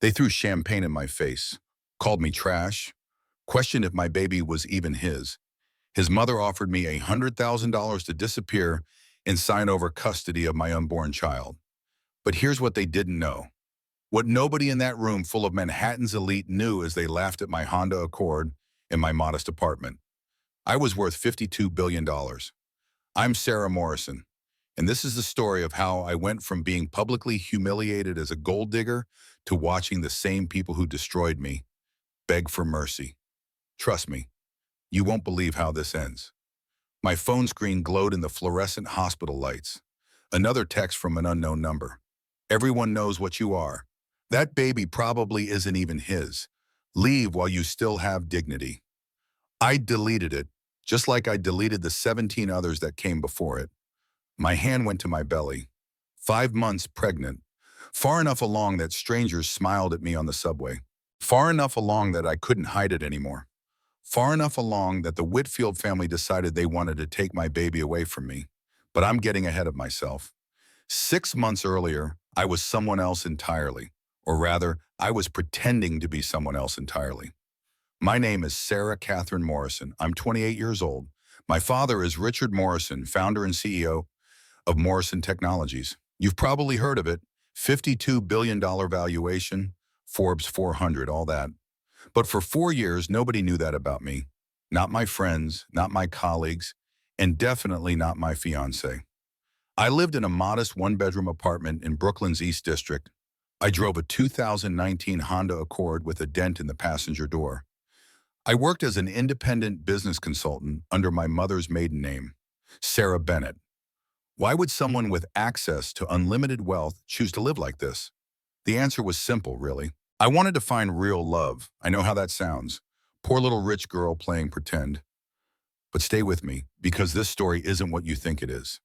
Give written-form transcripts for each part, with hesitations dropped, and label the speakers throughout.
Speaker 1: They threw champagne in my face, called me trash, questioned if my baby was even his. His mother offered me $100,000 to disappear and sign over custody of my unborn child. But here's what they didn't know. What nobody in that room full of Manhattan's elite knew as they laughed at my Honda Accord in my modest apartment. I was worth $52 billion. I'm Sarah Morrison, and this is the story of how I went from being publicly humiliated as a gold digger to watching the same people who destroyed me beg for mercy. Trust me, you won't believe how this ends. My phone screen glowed in the fluorescent hospital lights. Another text from an unknown number. Everyone knows what you are. That baby probably isn't even his. Leave while you still have dignity. I deleted it, just like I deleted the 17 others that came before it. My hand went to my belly. 5 months pregnant. Far enough along that strangers smiled at me on the subway. Far enough along that I couldn't hide it anymore. Far enough along that the Whitfield family decided they wanted to take my baby away from me. But I'm getting ahead of myself. 6 months earlier, I was someone else entirely. Or rather, I was pretending to be someone else entirely. My name is Sarah Catherine Morrison. I'm 28 years old. My father is Richard Morrison, founder and CEO of Morrison Technologies. You've probably heard of it. $52 billion valuation, Forbes 400, all that. But for 4 years, nobody knew that about me. Not my friends, not my colleagues, and definitely not my fiance. I lived in a modest one-bedroom apartment in Brooklyn's East District. I drove a 2019 Honda Accord with a dent in the passenger door. I worked as an independent business consultant under my mother's maiden name, Sarah Bennett. Why would someone with access to unlimited wealth choose to live like this? The answer was simple, really. I wanted to find real love. I know how that sounds. Poor little rich girl playing pretend. But stay with me, because this story isn't what you think it is.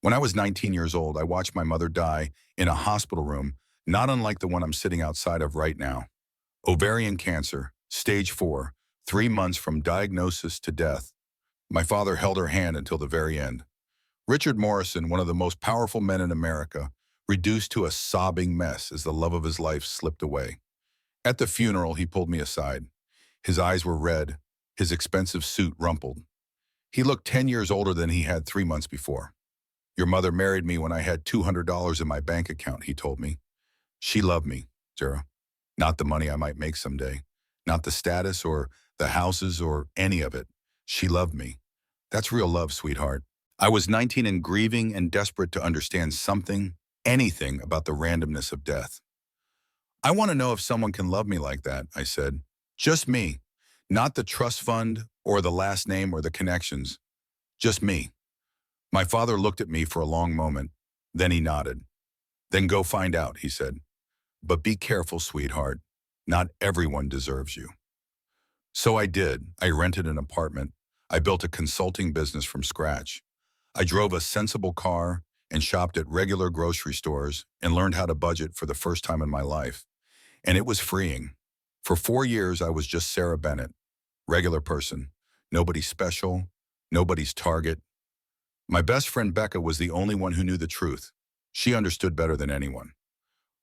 Speaker 1: When I was 19 years old, I watched my mother die in a hospital room, not unlike the one I'm sitting outside of right now. Ovarian cancer, stage 4, 3 months from diagnosis to death. My father held her hand until the very end. Richard Morrison, one of the most powerful men in America, reduced to a sobbing mess as the love of his life slipped away. At the funeral, he pulled me aside. His eyes were red, his expensive suit rumpled. He looked 10 years older than he had 3 months before. Your mother married me when I had $200 in my bank account, he told me. She loved me, Sarah. Not the money I might make someday. Not the status or the houses or any of it. She loved me. That's real love, sweetheart. I was 19 and grieving and desperate to understand something, anything about the randomness of death. I want to know if someone can love me like that, I said. Just me. Not the trust fund or the last name or the connections. Just me. My father looked at me for a long moment. Then he nodded. Then go find out, he said. But be careful, sweetheart. Not everyone deserves you. So I did. I rented an apartment. I built a consulting business from scratch. I drove a sensible car and shopped at regular grocery stores and learned how to budget for the first time in my life. And it was freeing. For 4 years, I was just Sarah Bennett, regular person, nobody special, nobody's target. My best friend Becca was the only one who knew the truth. She understood better than anyone.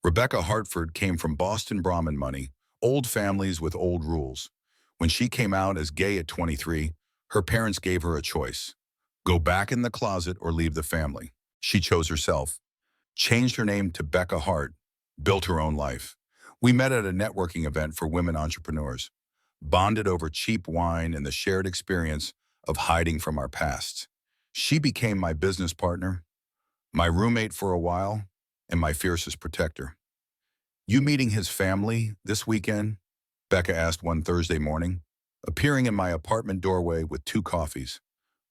Speaker 1: Rebecca Hartford came from Boston Brahmin money, old families with old rules. When she came out as gay at 23, her parents gave her a choice. Go back in the closet or leave the family. She chose herself, changed her name to Becca Hart, built her own life. We met at a networking event for women entrepreneurs, bonded over cheap wine and the shared experience of hiding from our pasts. She became my business partner, my roommate for a while, and my fiercest protector. You meeting his family this weekend? Becca asked one Thursday morning, appearing in my apartment doorway with 2 coffees.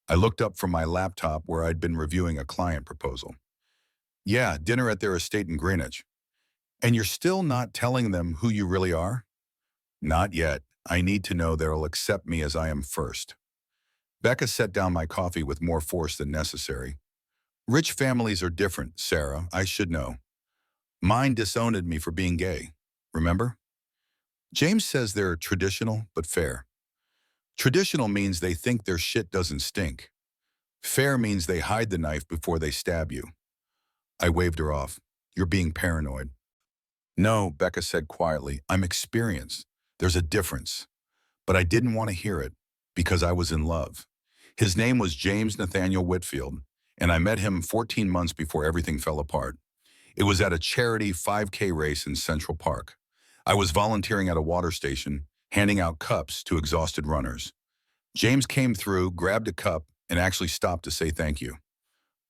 Speaker 1: I looked up from my laptop where I'd been reviewing a client proposal. Yeah, dinner at their estate in Greenwich. And you're still not telling them who you really are? Not yet. I need to know they'll accept me as I am first. Becca set down my coffee with more force than necessary. Rich families are different, Sarah, I should know. Mine disowned me for being gay. Remember? James says they're traditional but fair. Traditional means they think their shit doesn't stink. Fair means they hide the knife before they stab you. I waved her off. You're being paranoid. No, Becca said quietly, I'm experienced. There's a difference. But I didn't want to hear it because I was in love. His name was James Nathaniel Whitfield, and I met him 14 months before everything fell apart. It was at a charity 5K race in Central Park. I was volunteering at a water station, handing out cups to exhausted runners. James came through, grabbed a cup, and actually stopped to say thank you.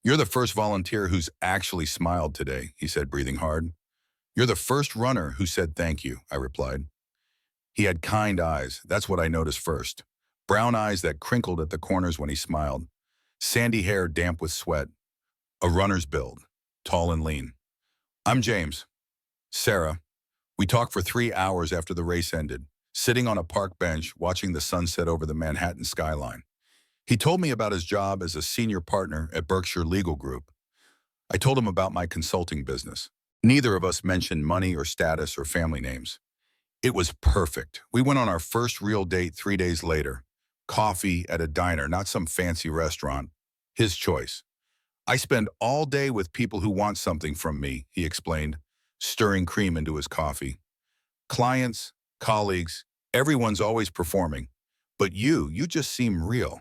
Speaker 1: You're the first volunteer who's actually smiled today, he said, breathing hard. You're the first runner who said thank you, I replied. He had kind eyes, that's what I noticed first. Brown eyes that crinkled at the corners when he smiled. Sandy hair damp with sweat. A runner's build, tall and lean. I'm James. Sarah. We talked for 3 hours after the race ended, sitting on a park bench watching the sunset over the Manhattan skyline. He told me about his job as a senior partner at Berkshire Legal Group. I told him about my consulting business. Neither of us mentioned money or status or family names. It was perfect. We went on our first real date 3 days later. Coffee at a diner, not some fancy restaurant. His choice. I spend all day with people who want something from me, he explained, stirring cream into his coffee. Clients, colleagues, everyone's always performing. But you just seem real.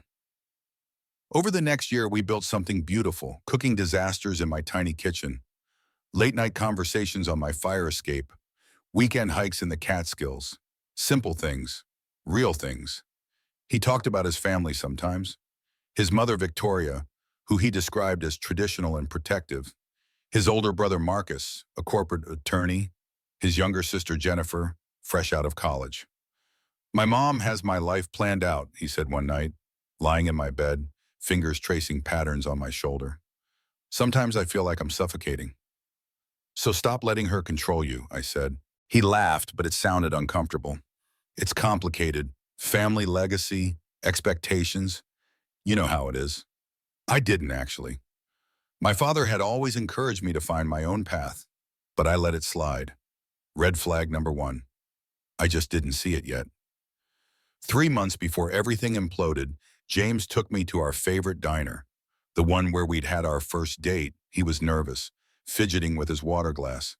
Speaker 1: Over the next year, we built something beautiful, cooking disasters in my tiny kitchen, late-night conversations on my fire escape, weekend hikes in the Catskills, simple things, real things. He talked about his family sometimes, his mother Victoria, who he described as traditional and protective, his older brother Marcus, a corporate attorney, his younger sister Jennifer, fresh out of college. My mom has my life planned out, he said one night, lying in my bed, fingers tracing patterns on my shoulder. Sometimes I feel like I'm suffocating. So stop letting her control you, I said. He laughed, but it sounded uncomfortable. It's complicated. Family legacy, expectations. You know how it is. I didn't, actually. My father had always encouraged me to find my own path, but I let it slide. Red flag number 1. I just didn't see it yet. 3 months before everything imploded, James took me to our favorite diner, the one where we'd had our first date. He was nervous, fidgeting with his water glass.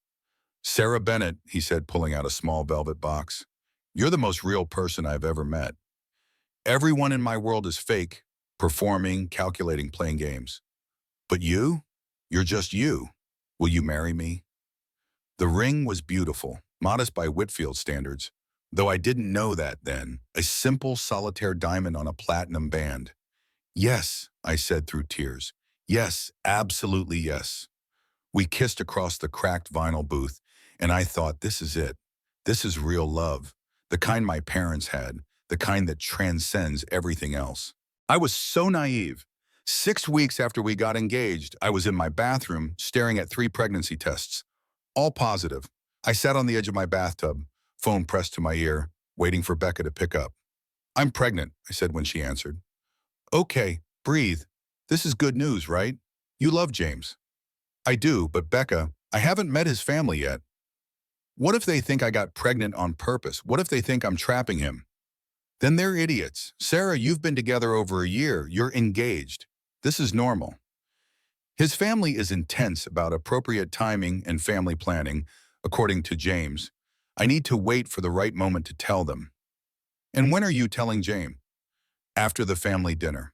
Speaker 1: Sarah Bennett, he said, pulling out a small velvet box. You're the most real person I've ever met. Everyone in my world is fake, performing, calculating, playing games. But you're just you. Will you marry me? The ring was beautiful, modest by Whitfield standards, though I didn't know that then. A simple solitaire diamond on a platinum band. Yes, I said through tears. Yes, absolutely yes. We kissed across the cracked vinyl booth, and I thought, this is it. This is real love. The kind my parents had, the kind that transcends everything else. I was so naive. 6 weeks after we got engaged, I was in my bathroom staring at 3 pregnancy tests, all positive. I sat on the edge of my bathtub, phone pressed to my ear, waiting for Becca to pick up. I'm pregnant, I said when she answered. Okay, breathe. This is good news, right? You love James. I do, but Becca, I haven't met his family yet. What if they think I got pregnant on purpose? What if they think I'm trapping him? Then they're idiots. Sarah, you've been together over a year. You're engaged. This is normal. His family is intense about appropriate timing and family planning, according to James. I need to wait for the right moment to tell them. And when are you telling James? After the family dinner.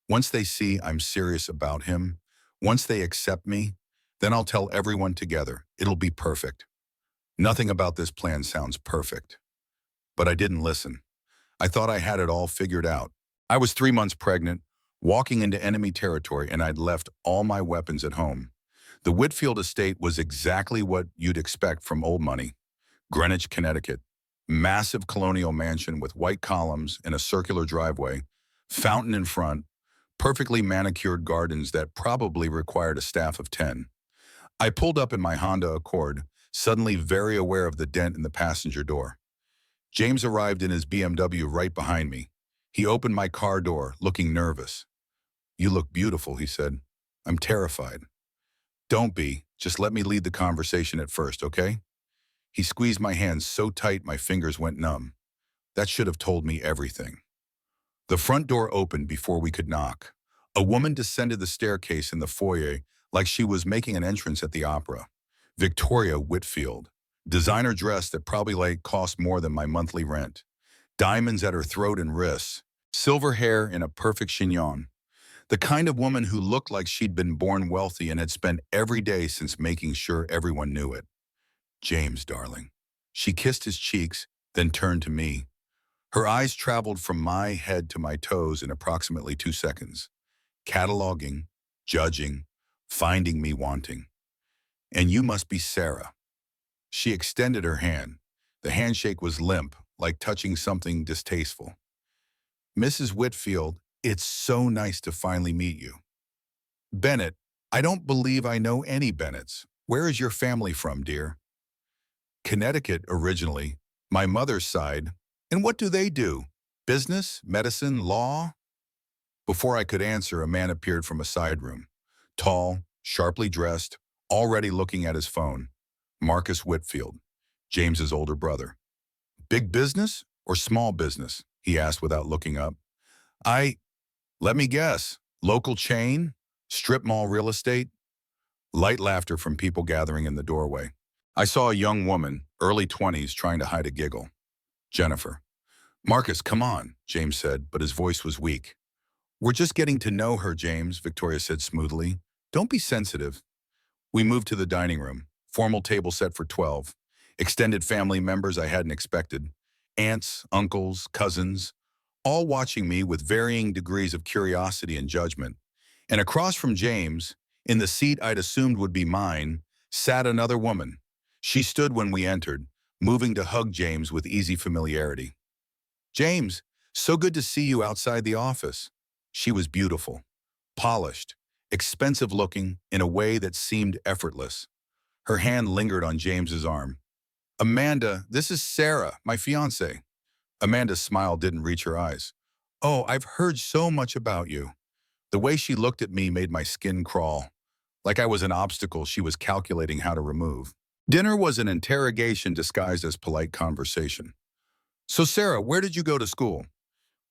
Speaker 1: Once they see I'm serious about him, once they accept me, then I'll tell everyone together. It'll be perfect. Nothing about this plan sounds perfect. But I didn't listen. I thought I had it all figured out. I was 3 months pregnant, walking into enemy territory, and I'd left all my weapons at home. The Whitfield estate was exactly what you'd expect from old money. Greenwich, Connecticut. Massive colonial mansion with white columns and a circular driveway, fountain in front, perfectly manicured gardens that probably required a staff of 10. I pulled up in my Honda Accord, suddenly very aware of the dent in the passenger door. James arrived in his BMW right behind me. He opened my car door, looking nervous. You look beautiful, he said. I'm terrified. Don't be. Just let me lead the conversation at first, okay? He squeezed my hands so tight my fingers went numb. That should have told me everything. The front door opened before we could knock. A woman descended the staircase in the foyer like she was making an entrance at the opera. Victoria Whitfield, Designer dress that probably cost more than my monthly rent. Diamonds at her throat and wrists. Silver hair in a perfect chignon. The kind of woman who looked like she'd been born wealthy and had spent every day since making sure everyone knew it. James, darling. She kissed his cheeks, then turned to me. Her eyes traveled from my head to my toes in approximately 2 seconds, cataloging, judging, finding me wanting. And you must be Sarah. She extended her hand. The handshake was limp, like touching something distasteful. Mrs. Whitfield, it's so nice to finally meet you. Bennett, I don't believe I know any Bennetts. Where is your family from, dear? Connecticut originally, my mother's side. And what do they do? Business, medicine, law? Before I could answer, a man appeared from a side room. Tall, sharply dressed, already looking at his phone. Marcus Whitfield, James's older brother. Big business or small business? He asked without looking up. Let me guess, local chain? Strip mall real estate? Light laughter from people gathering in the doorway. I saw a young woman, early 20s, trying to hide a giggle. Jennifer. Marcus, come on, James said, but his voice was weak. We're just getting to know her, James, Victoria said smoothly. Don't be sensitive. We moved to the dining room. Formal table set for 12. Extended family members I hadn't expected. Aunts, uncles, cousins, all watching me with varying degrees of curiosity and judgment. And across from James, in the seat I'd assumed would be mine, sat another woman. She stood when we entered, moving to hug James with easy familiarity. James, so good to see you outside the office. She was beautiful, polished, expensive looking in a way that seemed effortless. Her hand lingered on James's arm. Amanda, this is Sarah, my fiancée. Amanda's smile didn't reach her eyes. Oh, I've heard so much about you. The way she looked at me made my skin crawl, like I was an obstacle she was calculating how to remove. Dinner was an interrogation disguised as polite conversation. So Sarah, where did you go to school?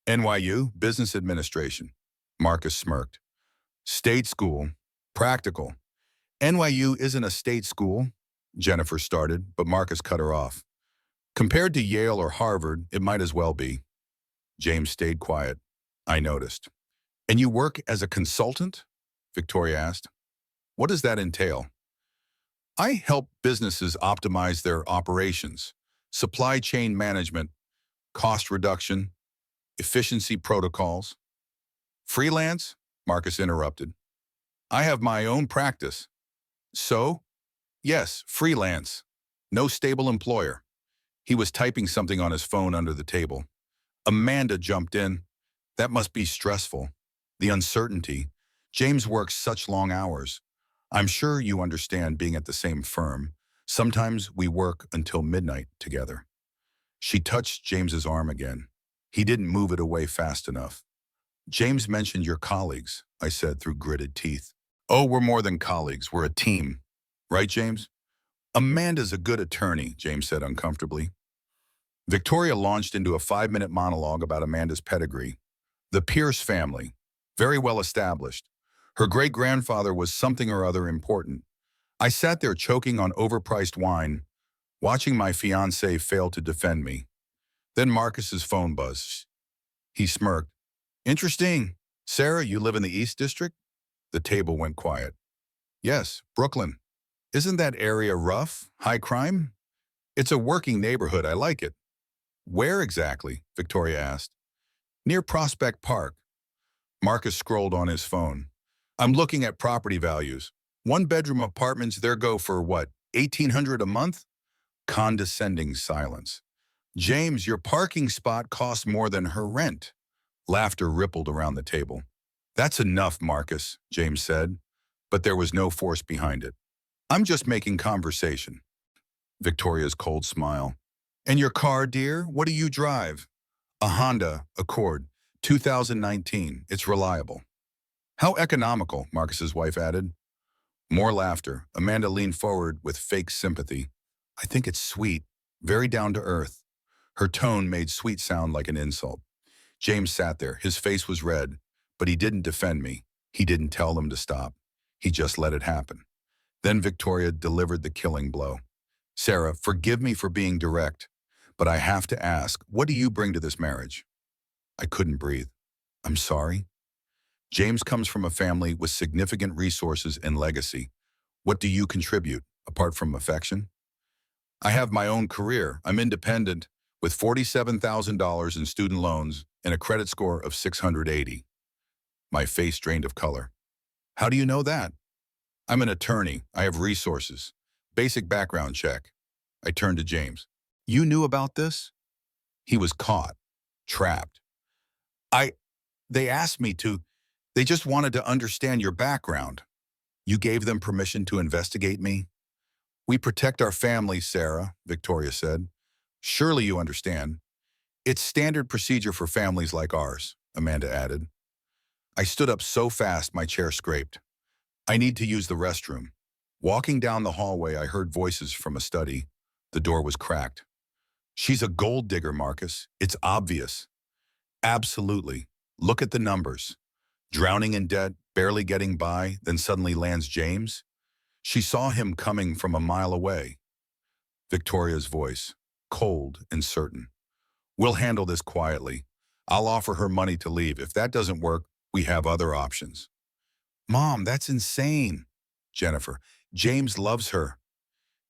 Speaker 1: NYU, Business Administration. Marcus smirked. State school. Practical. NYU isn't a state school, Jennifer started, but Marcus cut her off. Compared to Yale or Harvard, it might as well be. James stayed quiet. I noticed. And you work as a consultant? Victoria asked. What does that entail? I help businesses optimize their operations, supply chain management, cost reduction, efficiency protocols. Freelance? Marcus interrupted. I have my own practice. So? Yes, freelance. No stable employer. He was typing something on his phone under the table. Amanda jumped in. That must be stressful. The uncertainty. James works such long hours. I'm sure you understand being at the same firm. Sometimes we work until midnight together. She touched James's arm again. He didn't move it away fast enough. James mentioned your colleagues, I said through gritted teeth. Oh, we're more than colleagues. We're a team. Right, James? Amanda's a good attorney, James said uncomfortably. Victoria launched into a 5-minute monologue about Amanda's pedigree. The Pierce family, very well established. Her great-grandfather was something or other important. I sat there choking on overpriced wine, watching my fiancé fail to defend me. Then Marcus's phone buzzed. He smirked. Interesting. Sarah, you live in the East District? The table went quiet. Yes, Brooklyn. Isn't that area rough? High crime? It's a working neighborhood. I like it. Where exactly? Victoria asked. Near Prospect Park. Marcus scrolled on his phone. I'm looking at property values. One-bedroom apartments there go for what, $1,800 a month? Condescending silence. James, your parking spot costs more than her rent. Laughter rippled around the table. That's enough, Marcus, James said, but there was no force behind it. I'm just making conversation. Victoria's cold smile. And your car, dear? What do you drive? A Honda Accord, 2019. It's reliable. How economical, Marcus's wife added. More laughter. Amanda leaned forward with fake sympathy. I think it's sweet, very down to earth. Her tone made sweet sound like an insult. James sat there. His face was red, but he didn't defend me. He didn't tell them to stop. He just let it happen. Then Victoria delivered the killing blow. Sarah, forgive me for being direct, but I have to ask, what do you bring to this marriage? I couldn't breathe. I'm sorry? James comes from a family with significant resources and legacy. What do you contribute, apart from affection? I have my own career. I'm independent, with $47,000 in student loans and a credit score of 680. My face drained of color. How do you know that? I'm an attorney. I have resources. Basic background check. I turned to James. You knew about this? He was caught, trapped. I, they asked me to. They just wanted to understand your background. You gave them permission to investigate me? We protect our families, Sarah, Victoria said. Surely you understand. It's standard procedure for families like ours, Amanda added. I stood up so fast my chair scraped. I need to use the restroom. Walking down the hallway, I heard voices from a study. The door was cracked. She's a gold digger, Marcus. It's obvious. Absolutely. Look at the numbers. Drowning in debt, barely getting by, then suddenly lands James. She saw him coming from a mile away. Victoria's voice, cold and certain. We'll handle this quietly. I'll offer her money to leave. If that doesn't work, we have other options. Mom, that's insane. Jennifer, James loves her.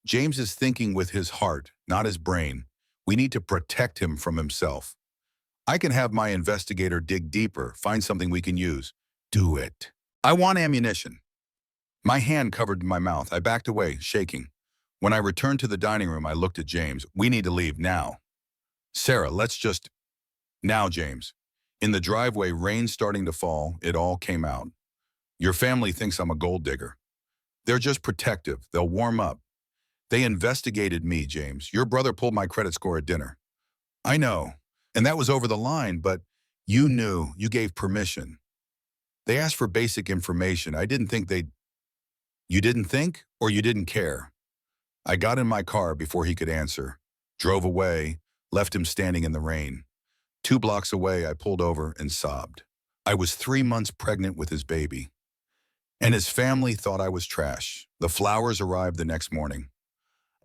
Speaker 1: James is thinking with his heart, not his brain. We need to protect him from himself. I can have my investigator dig deeper, find something we can use. Do it. I want ammunition. My hand covered my mouth. I backed away, shaking. When I returned to the dining room, I looked at James. We need to leave now. Sarah, let's just... Now, James. In the driveway, rain starting to fall, it all came out. Your family thinks I'm a gold digger. They're just protective. They'll warm up. They investigated me, James. Your brother pulled my credit score at dinner. I know. And that was over the line, but you knew. You gave permission. They asked for basic information. I didn't think they'd... You didn't think, or you didn't care? I got in my car before he could answer, drove away, left him standing in the rain. 2 blocks away, I pulled over and sobbed. I was 3 months pregnant with his baby. And his family thought I was trash. The flowers arrived the next morning.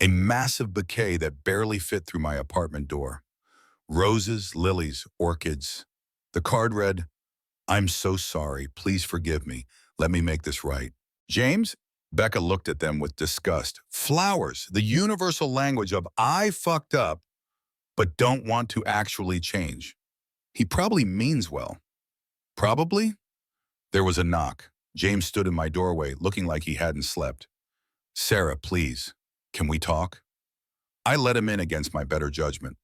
Speaker 1: A massive bouquet that barely fit through my apartment door. Roses, lilies, orchids. The card read, I'm so sorry. Please forgive me. Let me make this right. James? Becca looked at them with disgust. Flowers, the universal language of I fucked up, but don't want to actually change. He probably means well. Probably? There was a knock. James stood in my doorway, looking like he hadn't slept. Sarah, please, can we talk? I let him in against my better judgment.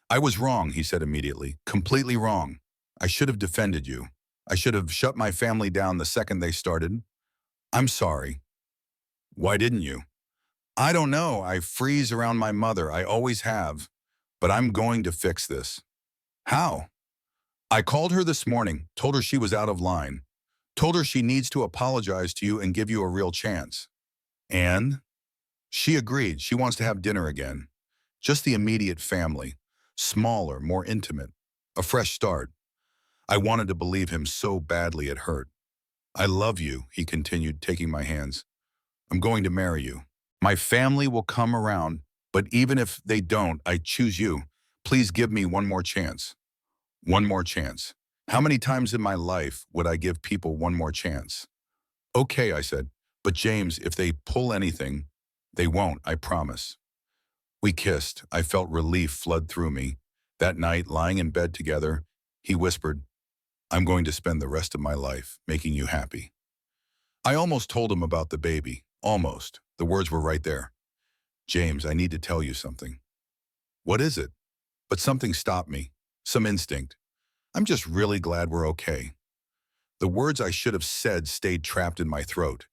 Speaker 1: I was wrong, he said immediately. Completely wrong. I should have defended you. I should have shut my family down the second they started. I'm sorry. Why didn't you? I don't know. I freeze around my mother. I always have. But I'm going to fix this. How? I called her this morning, told her she was out of line, told her she needs to apologize to you and give you a real chance. And? She agreed. She wants to have dinner again. Just the immediate family. Smaller, more intimate. A fresh start. I wanted to believe him so badly it hurt. I love you, he continued, taking my hands. I'm going to marry you. My family will come around, but even if they don't, I choose you. Please give me one more chance. One more chance. How many times in my life would I give people one more chance? Okay, I said, but James, if they pull anything, they won't, I promise. We kissed. I felt relief flood through me. That night, lying in bed together, he whispered, I'm going to spend the rest of my life making you happy. I almost told him about the baby. Almost. The words were right there. James, I need to tell you something. What is it? But something stopped me. Some instinct. I'm just really glad we're okay. The words I should have said stayed trapped in my throat.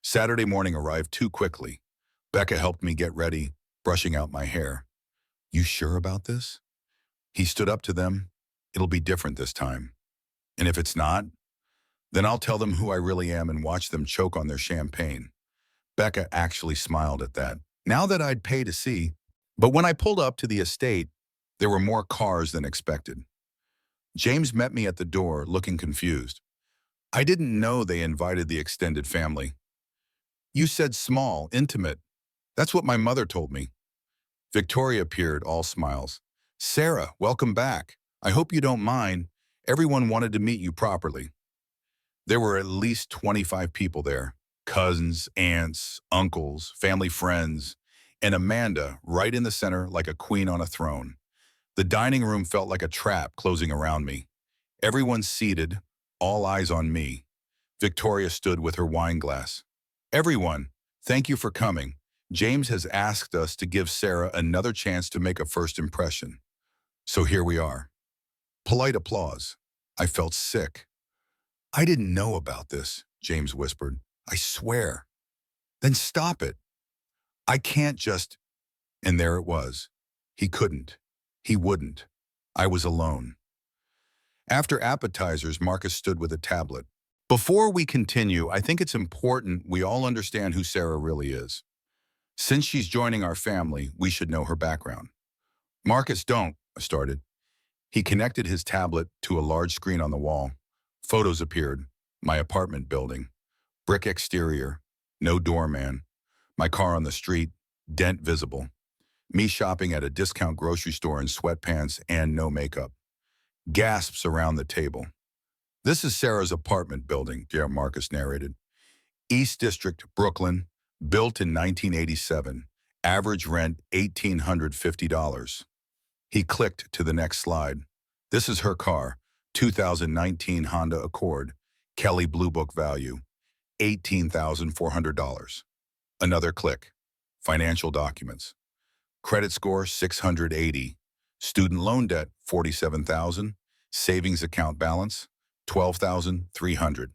Speaker 1: Saturday morning arrived too quickly. Becca helped me get ready, brushing out my hair. You sure about this? He stood up to them. It'll be different this time. And if it's not, then I'll tell them who I really am and watch them choke on their champagne. Becca actually smiled at that. Now that I'd pay to see. But when I pulled up to the estate, there were more cars than expected. James met me at the door, looking confused. I didn't know they invited the extended family. You said small, intimate. That's what my mother told me. Victoria appeared, all smiles. Sarah, welcome back. I hope you don't mind. Everyone wanted to meet you properly. There were at least 25 people there. Cousins, aunts, uncles, family friends, and Amanda right in the center like a queen on a throne. The dining room felt like a trap closing around me. Everyone seated, all eyes on me. Victoria stood with her wine glass. Everyone, thank you for coming. James has asked us to give Sarah another chance to make a first impression. So here we are. Polite applause. I felt sick. I didn't know about this, James whispered. I swear. Then stop it. I can't just... And there it was. He couldn't. He wouldn't. I was alone. After appetizers, Marcus stood with a tablet. Before we continue, I think it's important we all understand who Sarah really is. Since she's joining our family, we should know her background. Marcus, don't, I started. He connected his tablet to a large screen on the wall. Photos appeared. My apartment building. Brick exterior. No doorman. My car on the street. Dent visible. Me shopping at a discount grocery store in sweatpants and no makeup. Gasps around the table. This is Sarah's apartment building, Pierre Marcus narrated. East District, Brooklyn, built in 1987. Average rent $1,850. He clicked to the next slide. This is her car, 2019 Honda Accord, Kelly Blue Book value, $18,400. Another click. Financial documents. Credit score 680. Student loan debt 47,000. Savings account balance 12,300.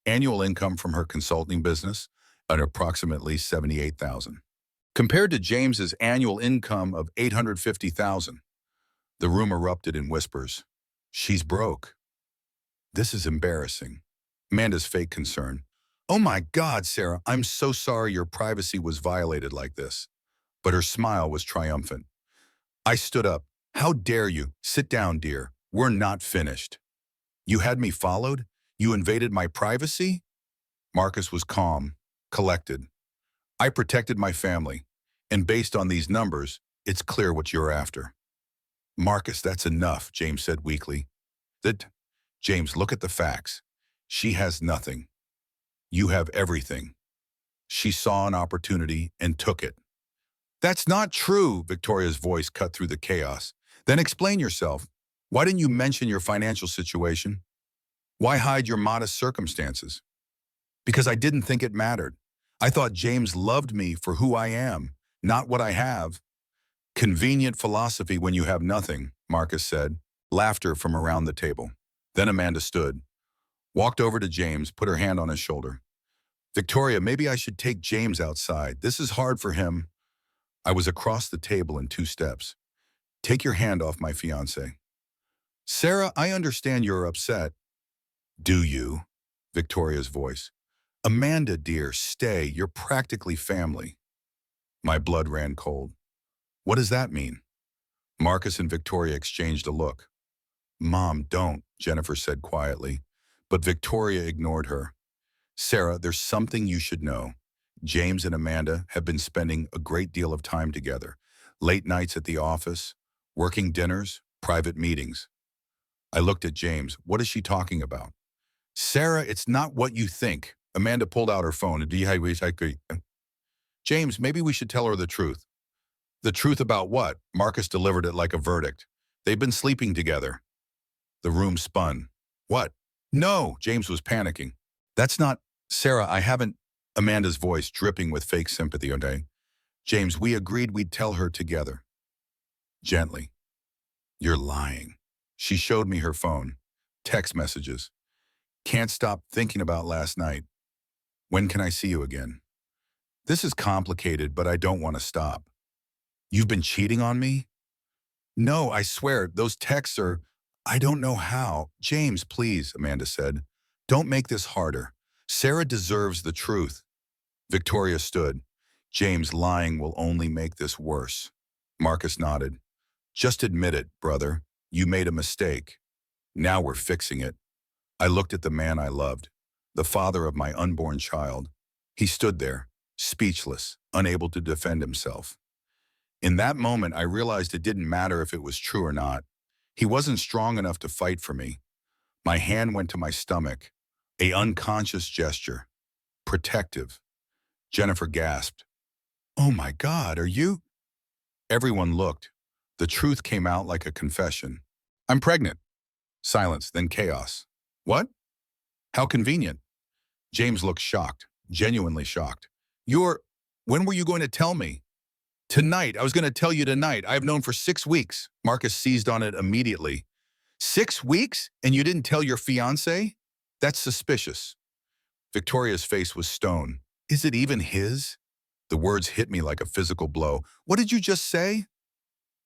Speaker 1: Annual income from her consulting business at approximately 78,000. Compared to James's annual income of 850,000. The room erupted in whispers. She's broke. This is embarrassing. Amanda's fake concern. Oh my God, Sarah, I'm so sorry your privacy was violated like this. But her smile was triumphant. I stood up. How dare you? Sit down, dear. We're not finished. You had me followed? You invaded my privacy? Marcus was calm, collected. I protected my family, and based on these numbers, it's clear what you're after. Marcus, that's enough, James said weakly. James, look at the facts. She has nothing. You have everything. She saw an opportunity and took it. That's not true, Victoria's voice cut through the chaos. Then explain yourself. Why didn't you mention your financial situation? Why hide your modest circumstances? Because I didn't think it mattered. I thought James loved me for who I am, not what I have. Convenient philosophy when you have nothing, Marcus said. Laughter from around the table. Then Amanda stood, walked over to James, put her hand on his shoulder. Victoria, maybe I should take James outside. This is hard for him. I was across the table in 2 steps. Take your hand off my fiancé. Sarah, I understand you're upset. Do you? Victoria's voice. Amanda, dear, stay. You're practically family. My blood ran cold. What does that mean? Marcus and Victoria exchanged a look. Mom, don't, Jennifer said quietly. But Victoria ignored her. Sarah, there's something you should know. James and Amanda have been spending a great deal of time together. Late nights at the office, working dinners, private meetings. I looked at James. What is she talking about? Sarah, it's not what you think. Amanda pulled out her phone. James, maybe we should tell her the truth. The truth about what? Marcus delivered it like a verdict. They've been sleeping together. The room spun. What? No, James was panicking. That's not... Sarah, I haven't... Amanda's voice dripping with fake sympathy, okay? James, we agreed we'd tell her together. Gently. You're lying. She showed me her phone. Text messages. Can't stop thinking about last night. When can I see you again? This is complicated, but I don't want to stop. You've been cheating on me? No, I swear, those texts are... I don't know how. James, please, Amanda said. Don't make this harder. Sarah deserves the truth. Victoria stood. James, lying will only make this worse. Marcus nodded. Just admit it, brother. You made a mistake. Now we're fixing it. I looked at the man I loved, the father of my unborn child. He stood there, speechless. unable to defend himself. In that moment, I realized it didn't matter if it was true or not. He wasn't strong enough to fight for me. My hand went to my stomach, a unconscious gesture, protective. Jennifer gasped, "Oh my God, are you?" Everyone looked. The truth came out like a confession. "I'm pregnant." Silence, then chaos. "What? How convenient." James looked shocked, genuinely shocked. When were you going to tell me?" "Tonight. I was going to tell you tonight. I have known for 6 weeks." Marcus seized on it immediately. 6 weeks? And you didn't tell your fiancé? That's suspicious. Victoria's face was stone. "Is it even his?" The words hit me like a physical blow. "What did you just say?"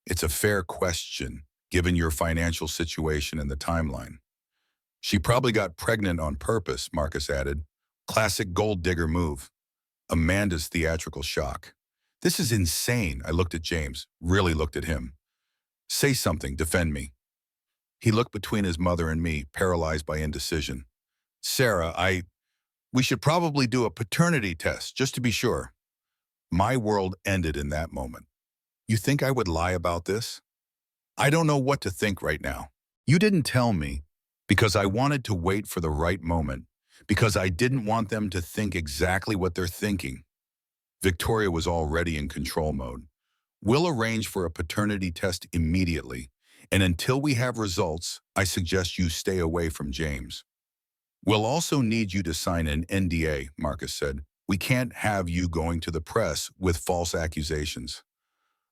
Speaker 1: "It's a fair question, given your financial situation and the timeline." "She probably got pregnant on purpose," Marcus added. Classic gold digger move. Amanda's theatrical shock. "This is insane." I looked at James, really looked at him. "Say something, defend me." He looked between his mother and me, paralyzed by indecision. "Sarah, we should probably do a paternity test, just to be sure." My world ended in that moment. "You think I would lie about this?" "I don't know what to think right now." "You didn't tell me because I wanted to wait for the right moment, because I didn't want them to think exactly what they're thinking." Victoria was already in control mode. "We'll arrange for a paternity test immediately, and until we have results, I suggest you stay away from James." "We'll also need you to sign an NDA, Marcus said. "We can't have you going to the press with false accusations."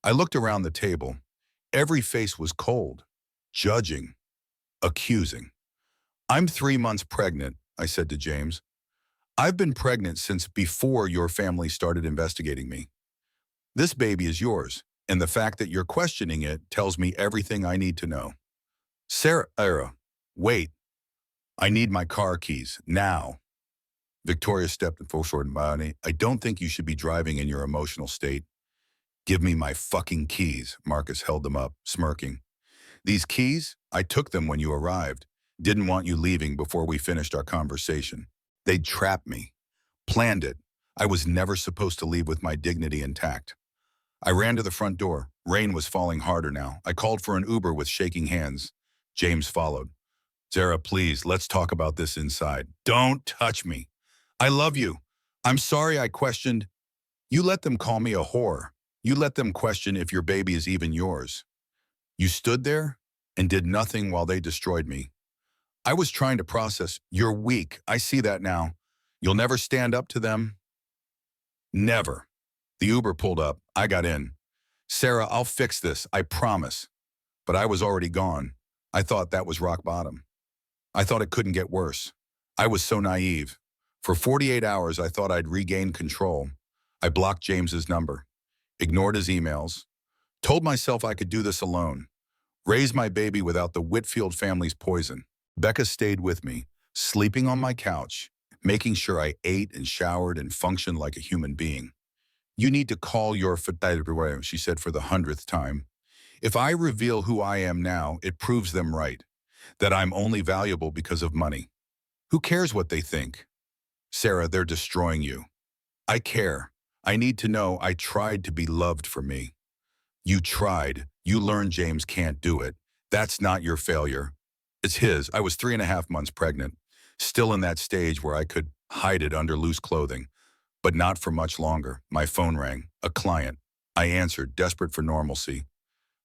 Speaker 1: I looked around the table. Every face was cold, judging, accusing. "I'm 3 months pregnant," I said to James. "I've been pregnant since before your family started investigating me. This baby is yours, and the fact that you're questioning it tells me everything I need to know." Sarah, wait. "I need my car keys, now." Victoria stepped forward. "I don't think you should be driving in your emotional state." "Give me my fucking keys." Marcus held them up, smirking. "These keys? I took them when you arrived. Didn't want you leaving before we finished our conversation. They'd trap me. Planned it. I was never supposed to leave with my dignity intact." I ran to the front door. Rain was falling harder now. I called for an Uber with shaking hands. James followed. "Sarah, please, let's talk about this inside." "Don't touch me. I love you. I'm sorry I questioned." "You let them call me a whore. You let them question if your baby is even yours. You stood there and did nothing while they destroyed me." I was trying to process. "You're weak. I see that now. You'll never stand up to them." "Never." The Uber pulled up. I got in. "Sarah, I'll fix this. I promise." But I was already gone. I thought that was rock bottom. I thought it couldn't get worse. I was so naive. For 48 hours, I thought I'd regained control. I blocked James's number, ignored his emails, told myself I could do this alone, raise my baby without the Whitfield family's poison. Becca stayed with me, sleeping on my couch, making sure I ate and showered and functioned like a human being. "You need to call your father," she said for the 100th time. "If I reveal who I am now, it proves them right, that I'm only valuable because of money. Who cares what they think? Sarah, they're destroying you." "I care. I need to know I tried to be loved for me." "You tried. You learned James can't do it. That's not your failure. It's his." I was 3.5 months pregnant, still in that stage where I could hide it under loose clothing. But not for much longer. My phone rang. A client. I answered, desperate for normalcy.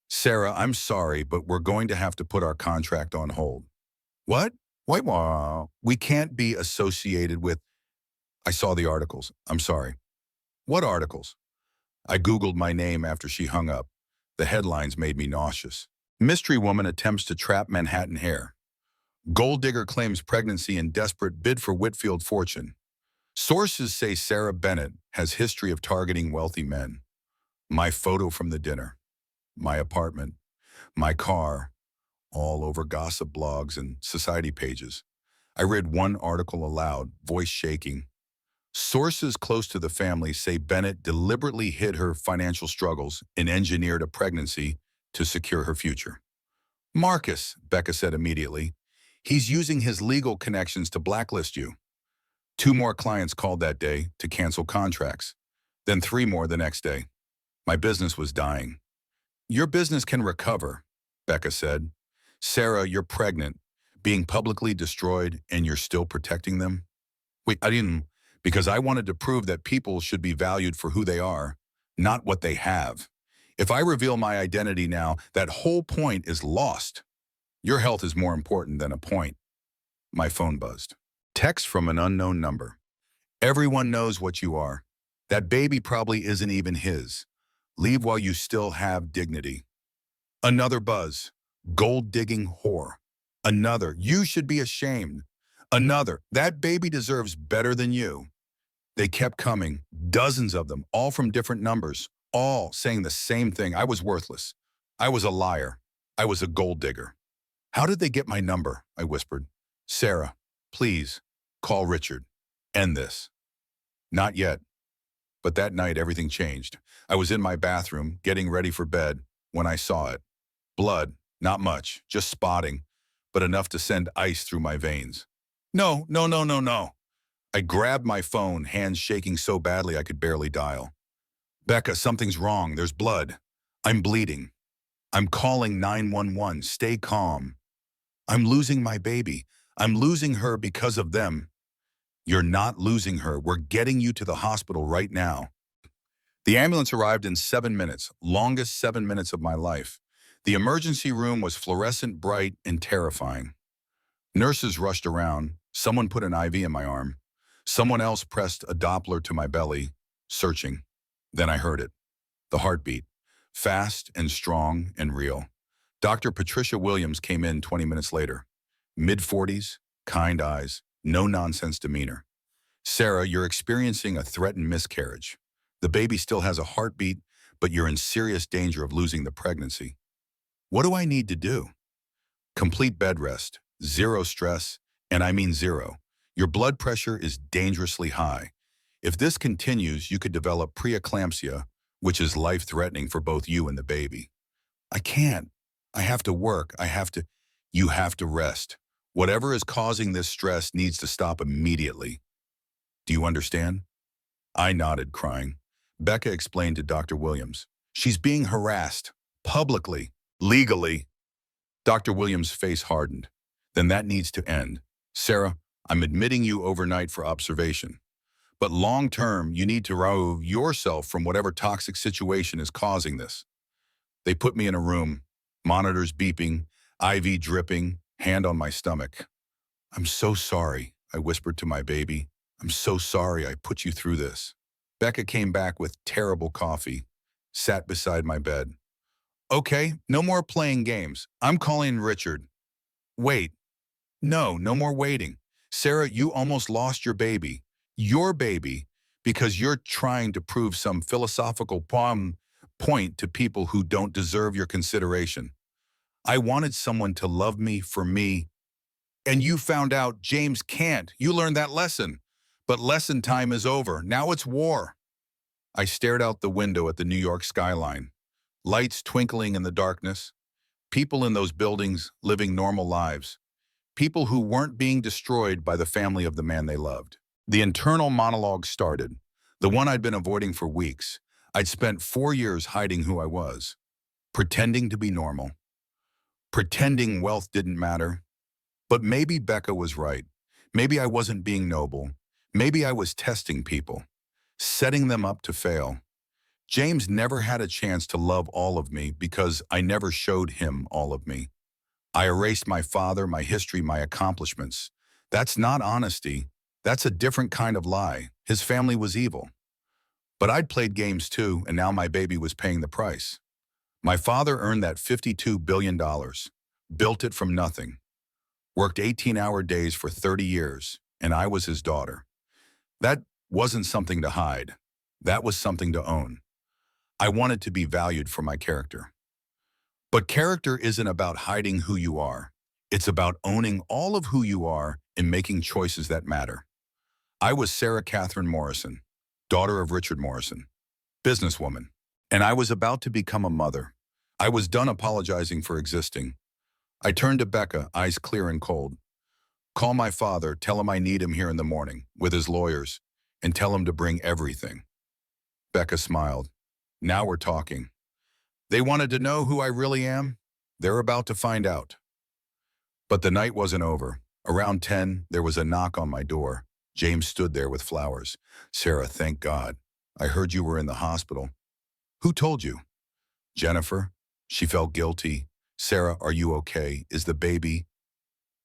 Speaker 1: "Sarah, I'm sorry, but we're going to have to put our contract on hold." "What?" "Wait, we can't be associated with—" I saw the articles. "I'm sorry." "What articles?" I Googled my name after she hung up. The headlines made me nauseous. "Mystery woman attempts to trap Manhattan hair." "Gold digger claims pregnancy in desperate bid for Whitfield fortune." "Sources say Sarah Bennett has history of targeting wealthy men." My photo from the dinner, my apartment, my car, all over gossip blogs and society pages. I read one article aloud, voice shaking. "Sources close to the family say Bennett deliberately hid her financial struggles and engineered a pregnancy to secure her future." "Marcus," Becca said immediately, "he's using his legal connections to blacklist you." 2 more clients called that day to cancel contracts. Then 3 more the next day. My business was dying. Your business can recover, Becca said. Sarah, you're pregnant, being publicly destroyed, and you're still protecting them? Wait, I didn't, because I wanted to prove that people should be valued for who they are, not what they have. If I reveal my identity now, that whole point is lost. Your health is more important than a point. My phone buzzed. Text from an unknown number. Everyone knows what you are. That baby probably isn't even his. Leave while you still have dignity. Another buzz. Gold-digging whore. Another. You should be ashamed. Another. That baby deserves better than you. They kept coming, dozens of them, all from different numbers, all saying the same thing. I was worthless. I was a liar. I was a gold digger. How did they get my number? I whispered. Sarah, please, call Richard. End this. Not yet. But that night, everything changed. I was in my bathroom, getting ready for bed, when I saw it. Blood, not much, just spotting, but enough to send ice through my veins. No, no, no, no, no. I grabbed my phone, hands shaking so badly I could barely dial. Becca, something's wrong. There's blood. I'm bleeding. I'm calling 911. Stay calm. I'm losing my baby. I'm losing her because of them. You're not losing her. We're getting you to the hospital right now. The ambulance arrived in 7 minutes, longest 7 minutes of my life. The emergency room was fluorescent bright and terrifying. Nurses rushed around. Someone put an IV in my arm. Someone else pressed a Doppler to my belly, searching. Then I heard it. The heartbeat. Fast and strong and real. Dr. Patricia Williams came in 20 minutes later. Mid-40s, kind eyes, no-nonsense demeanor. Sarah, you're experiencing a threatened miscarriage. The baby still has a heartbeat, but you're in serious danger of losing the pregnancy. What do I need to do? Complete bed rest, zero stress, and I mean zero. Your blood pressure is dangerously high. If this continues, you could develop preeclampsia, which is life-threatening for both you and the baby. I can't. I have to work. You have to rest. Whatever is causing this stress needs to stop immediately. Do you understand? I nodded, crying. Becca explained to Dr. Williams. She's being harassed. Publicly. Legally. Dr. Williams' face hardened. Then that needs to end. Sarah, I'm admitting you overnight for observation. But long-term, you need to remove yourself from whatever toxic situation is causing this. They put me in a room, monitors beeping, IV dripping, hand on my stomach. I'm so sorry, I whispered to my baby. I'm so sorry I put you through this. Becca came back with terrible coffee, sat beside my bed. Okay, no more playing games. I'm calling Richard. Wait. No more waiting. Sarah, you almost lost your baby, because you're trying to prove some philosophical point to people who don't deserve your consideration. I wanted someone to love me for me, and you found out James can't. You learned that lesson. But lesson time is over. Now it's war. I stared out the window at the New York skyline. Lights twinkling in the darkness. People in those buildings living normal lives. People who weren't being destroyed by the family of the man they loved. The internal monologue started, the one I'd been avoiding for weeks. I'd spent 4 years hiding who I was, pretending to be normal, pretending wealth didn't matter. But maybe Becca was right. Maybe I wasn't being noble. Maybe I was testing people, setting them up to fail. James never had a chance to love all of me because I never showed him all of me. I erased my father, my history, my accomplishments. That's not honesty. That's a different kind of lie. His family was evil. But I'd played games too, and now my baby was paying the price. My father earned that $52 billion, built it from nothing, worked 18-hour days for 30 years, and I was his daughter. That wasn't something to hide. That was something to own. I wanted to be valued for my character. But character isn't about hiding who you are. It's about owning all of who you are and making choices that matter. I was Sarah Catherine Morrison, daughter of Richard Morrison, businesswoman, and I was about to become a mother. I was done apologizing for existing. I turned to Becca, eyes clear and cold. Call my father, tell him I need him here in the morning, with his lawyers, and tell him to bring everything. Becca smiled. Now we're talking. They wanted to know who I really am? They're about to find out. But the night wasn't over. Around 10, there was a knock on my door. James stood there with flowers. Sarah, thank God. I heard you were in the hospital. Who told you? Jennifer. She felt guilty. Sarah, are you okay? Is the baby?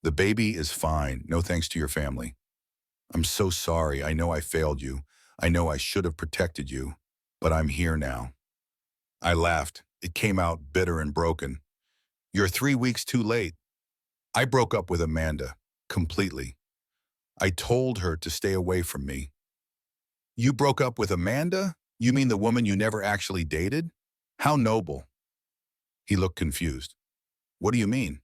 Speaker 1: The baby is fine. No thanks to your family. I'm so sorry. I know I failed you. I know I should have protected you. But I'm here now. I laughed. It came out bitter and broken. You're 3 weeks too late. I broke up with Amanda. Completely. I told her to stay away from me. You broke up with Amanda? You mean the woman you never actually dated? How noble. He looked confused. What do you mean?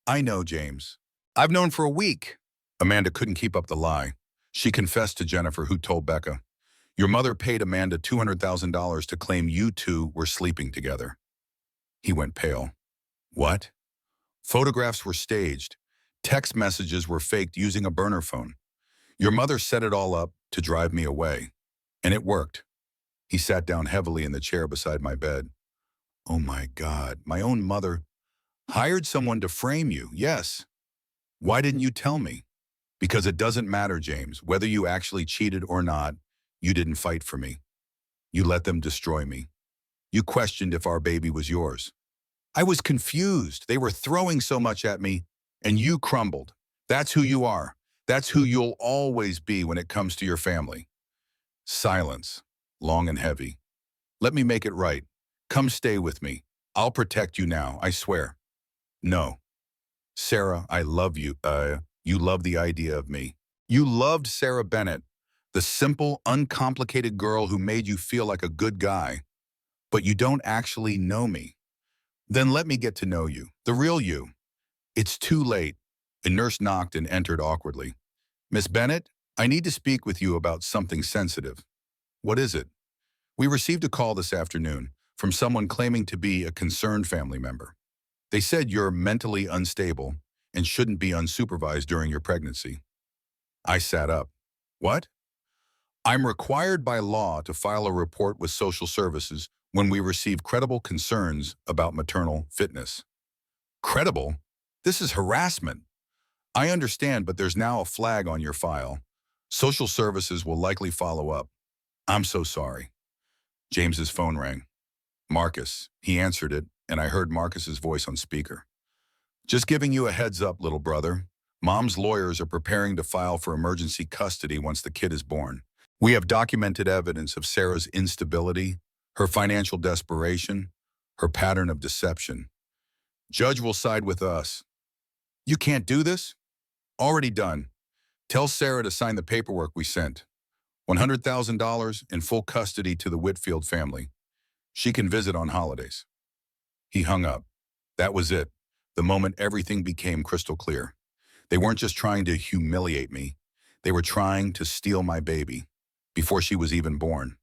Speaker 1: I know, James. I've known for a week. Amanda couldn't keep up the lie. She confessed to Jennifer, who told Becca, your mother paid Amanda $200,000 to claim you two were sleeping together. He went pale. What? Photographs were staged. Text messages were faked using a burner phone. Your mother set it all up to drive me away. And it worked. He sat down heavily in the chair beside my bed. Oh my God, my own mother hired someone to frame you, yes. Why didn't you tell me? Because it doesn't matter, James, whether you actually cheated or not, you didn't fight for me. You let them destroy me. You questioned if our baby was yours. I was confused. They were throwing so much at me, and you crumbled. That's who you are. That's who you'll always be when it comes to your family. Silence, long and heavy. Let me make it right. Come stay with me. I'll protect you now, I swear. No. Sarah, I love you. You love the idea of me. You loved Sarah Bennett, the simple, uncomplicated girl who made you feel like a good guy. But you don't actually know me. Then let me get to know you, the real you. It's too late. A nurse knocked and entered awkwardly. Miss Bennett, I need to speak with you about something sensitive. What is it? We received a call this afternoon from someone claiming to be a concerned family member. They said you're mentally unstable and shouldn't be unsupervised during your pregnancy. I sat up. What? I'm required by law to file a report with social services when we receive credible concerns about maternal fitness. Credible? This is harassment. I understand, but there's now a flag on your file. Social services will likely follow up. I'm so sorry. James's phone rang. Marcus. He answered it, and I heard Marcus's voice on speaker. Just giving you a heads up, little brother. Mom's lawyers are preparing to file for emergency custody once the kid is born. We have documented evidence of Sarah's instability, her financial desperation, her pattern of deception. Judge will side with us. You can't do this? Already done. Tell Sarah to sign the paperwork we sent. $100,000 in full custody to the Whitfield family. She can visit on holidays. He hung up. That was it. The moment everything became crystal clear. They weren't just trying to humiliate me. They were trying to steal my baby before she was even born.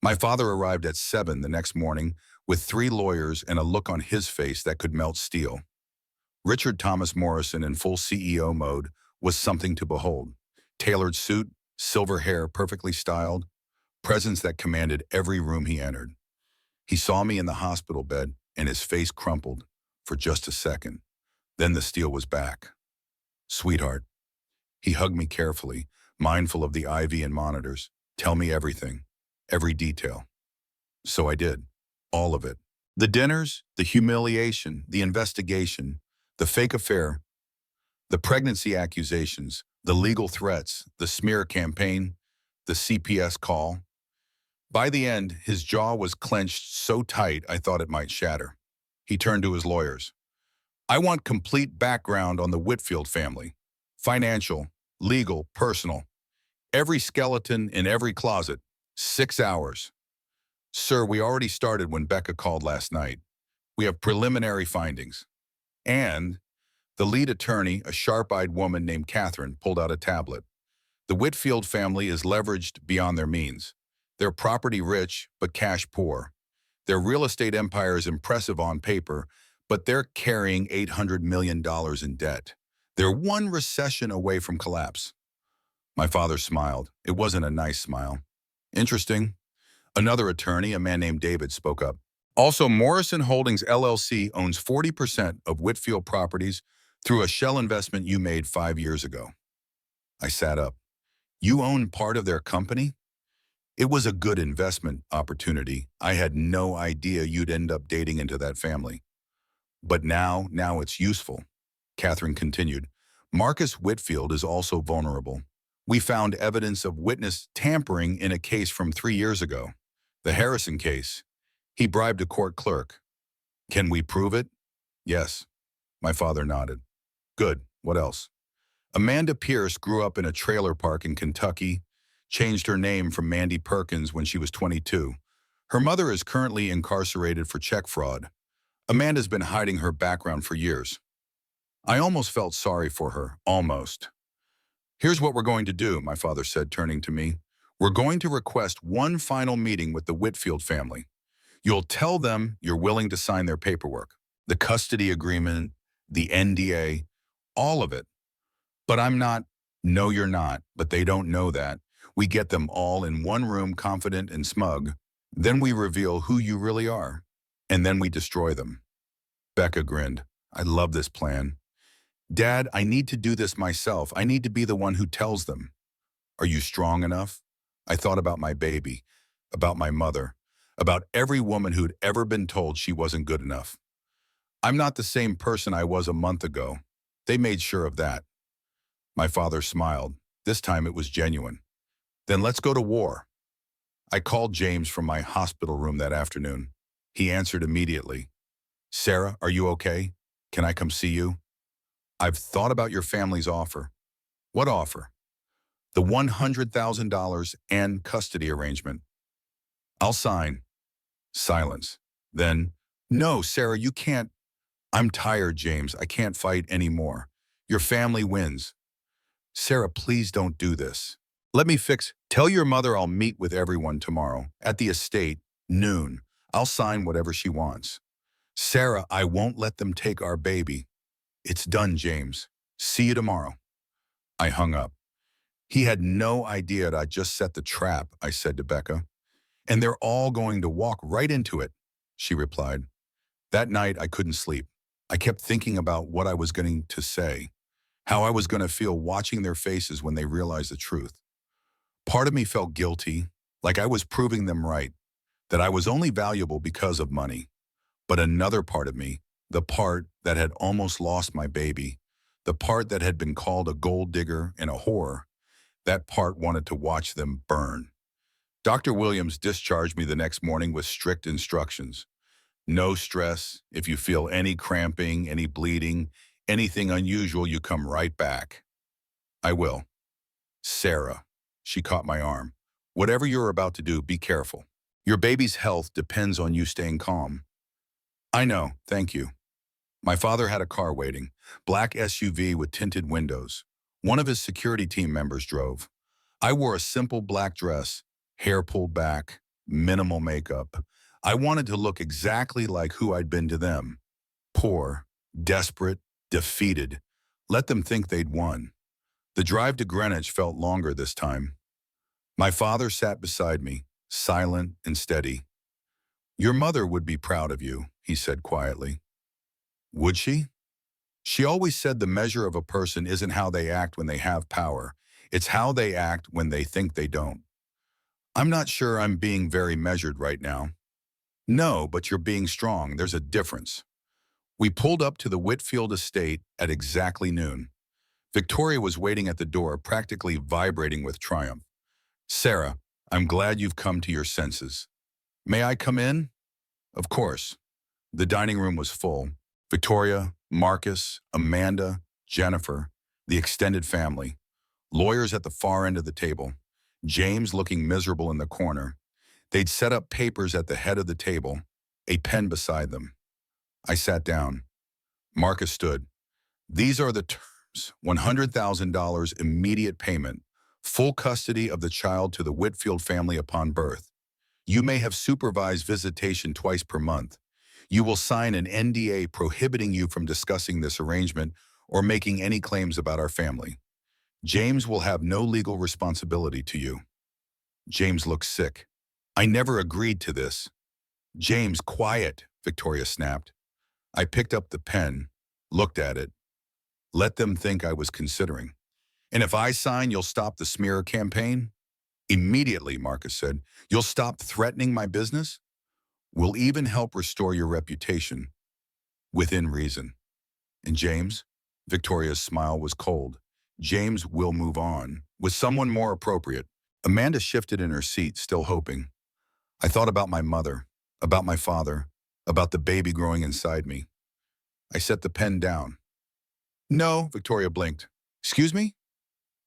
Speaker 1: My father arrived at 7 the next morning with 3 lawyers and a look on his face that could melt steel. Richard Thomas Morrison in full CEO mode was something to behold. Tailored suit, silver hair perfectly styled, presence that commanded every room he entered. He saw me in the hospital bed and his face crumpled for just a second. Then the steel was back. Sweetheart. He hugged me carefully, mindful of the IV and monitors. Tell me everything, every detail. So I did, all of it. The dinners, the humiliation, the investigation, the fake affair, the pregnancy accusations, the legal threats, the smear campaign, the CPS call. By the end, his jaw was clenched so tight I thought it might shatter. He turned to his lawyers. I want complete background on the Whitfield family. Financial, legal, personal. Every skeleton in every closet. 6 hours. Sir, we already started when Becca called last night. We have preliminary findings. And the lead attorney, a sharp-eyed woman named Catherine, pulled out a tablet. The Whitfield family is leveraged beyond their means. They're property rich, but cash poor. Their real estate empire is impressive on paper, but they're carrying $800 million in debt. They're one recession away from collapse. My father smiled. It wasn't a nice smile. Interesting. Another attorney, a man named David, spoke up. Also, Morrison Holdings LLC owns 40% of Whitfield Properties through a shell investment you made 5 years ago. I sat up. You own part of their company? It was a good investment opportunity. I had no idea you'd end up dating into that family. But now it's useful. Catherine continued. Marcus Whitfield is also vulnerable. We found evidence of witness tampering in a case from 3 years ago. The Harrison case. He bribed a court clerk. Can we prove it? Yes. My father nodded. Good. What else? Amanda Pierce grew up in a trailer park in Kentucky, changed her name from Mandy Perkins when she was 22. Her mother is currently incarcerated for check fraud. Amanda's been hiding her background for years. I almost felt sorry for her, almost. Here's what we're going to do, my father said, turning to me. We're going to request one final meeting with the Whitfield family. You'll tell them you're willing to sign their paperwork, the custody agreement, the NDA, all of it. But I'm not. No, you're not, but they don't know that. We get them all in one room, confident and smug. Then we reveal who you really are. And then we destroy them. Becca grinned. I love this plan. Dad, I need to do this myself. I need to be the one who tells them. Are you strong enough? I thought about my baby, about my mother, about every woman who'd ever been told she wasn't good enough. I'm not the same person I was a month ago. They made sure of that. My father smiled. This time it was genuine. Then let's go to war. I called James from my hospital room that afternoon. He answered immediately. Sarah, are you okay? Can I come see you? I've thought about your family's offer. What offer? The $100,000 and custody arrangement. I'll sign. Silence. Then, no, Sarah, you can't. I'm tired, James. I can't fight anymore. Your family wins. Sarah, please don't do this. Let me fix. Tell your mother I'll meet with everyone tomorrow at the estate, noon. I'll sign whatever she wants. Sarah, I won't let them take our baby. It's done, James. See you tomorrow. I hung up. He had no idea I'd just set the trap, I said to Becca. And they're all going to walk right into it, she replied. That night, I couldn't sleep. I kept thinking about what I was going to say, how I was going to feel watching their faces when they realized the truth. Part of me felt guilty, like I was proving them right, that I was only valuable because of money. But another part of me, the part that had almost lost my baby, the part that had been called a gold digger and a whore, that part wanted to watch them burn. Dr. Williams discharged me the next morning with strict instructions. No stress. If you feel any cramping, any bleeding, anything unusual, you come right back. I will. Sarah, she caught my arm. Whatever you're about to do, be careful. Your baby's health depends on you staying calm. I know, thank you. My father had a car waiting, black SUV with tinted windows. One of his security team members drove. I wore a simple black dress, hair pulled back, minimal makeup. I wanted to look exactly like who I'd been to them. Poor, desperate, defeated. Let them think they'd won. The drive to Greenwich felt longer this time. My father sat beside me, silent and steady. Your mother would be proud of you, he said quietly. Would she? She always said the measure of a person isn't how they act when they have power. It's how they act when they think they don't. I'm not sure I'm being very measured right now. No, but you're being strong. There's a difference. We pulled up to the Whitfield estate at exactly noon. Victoria was waiting at the door, practically vibrating with triumph. Sarah, I'm glad you've come to your senses. May I come in? Of course. The dining room was full. Victoria, Marcus, Amanda, Jennifer, the extended family. Lawyers at the far end of the table. James looking miserable in the corner. They'd set up papers at the head of the table, a pen beside them. I sat down. Marcus stood. These are the terms: $100,000 immediate payment, full custody of the child to the Whitfield family upon birth. You may have supervised visitation twice per month. You will sign an NDA prohibiting you from discussing this arrangement or making any claims about our family. James will have no legal responsibility to you. James looked sick. I never agreed to this. James, quiet, Victoria snapped. I picked up the pen, looked at it. Let them think I was considering. And if I sign, you'll stop the smear campaign? Immediately, Marcus said. You'll stop threatening my business? We'll even help restore your reputation, within reason. And James? Victoria's smile was cold. James will move on, with someone more appropriate. Amanda shifted in her seat, still hoping. I thought about my mother, about my father, about the baby growing inside me. I set the pen down. No, Victoria blinked. Excuse me?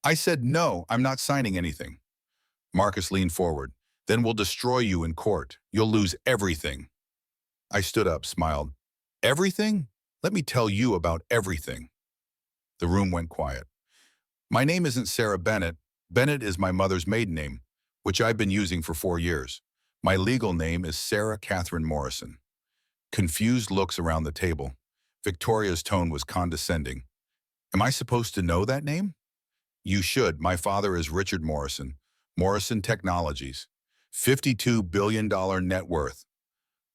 Speaker 1: I said no, I'm not signing anything. Marcus leaned forward. Then we'll destroy you in court. You'll lose everything. I stood up, smiled. Everything? Let me tell you about everything. The room went quiet. My name isn't Sarah Bennett. Bennett is my mother's maiden name, which I've been using for 4 years. My legal name is Sarah Catherine Morrison. Confused looks around the table. Victoria's tone was condescending. Am I supposed to know that name? You should. My father is Richard Morrison. Morrison Technologies. $52 billion net worth.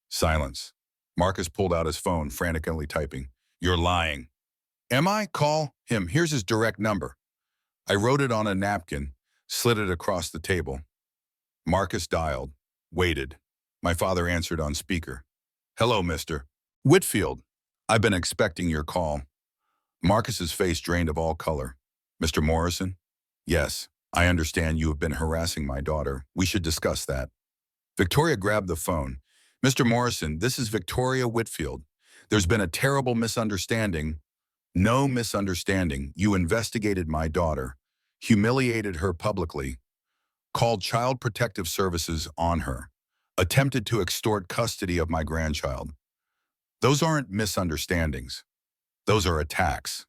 Speaker 1: Silence. Marcus pulled out his phone, frantically typing. You're lying. Am I? Call him. Here's his direct number. I wrote it on a napkin, slid it across the table. Marcus dialed, waited. My father answered on speaker. Hello, Mr. Whitfield. I've been expecting your call. Marcus's face drained of all color. Mr. Morrison? Yes, I understand you have been harassing my daughter. We should discuss that. Victoria grabbed the phone. Mr. Morrison, this is Victoria Whitfield. There's been a terrible misunderstanding. No misunderstanding. You investigated my daughter, humiliated her publicly, called Child Protective Services on her, attempted to extort custody of my grandchild. Those aren't misunderstandings. Those are attacks.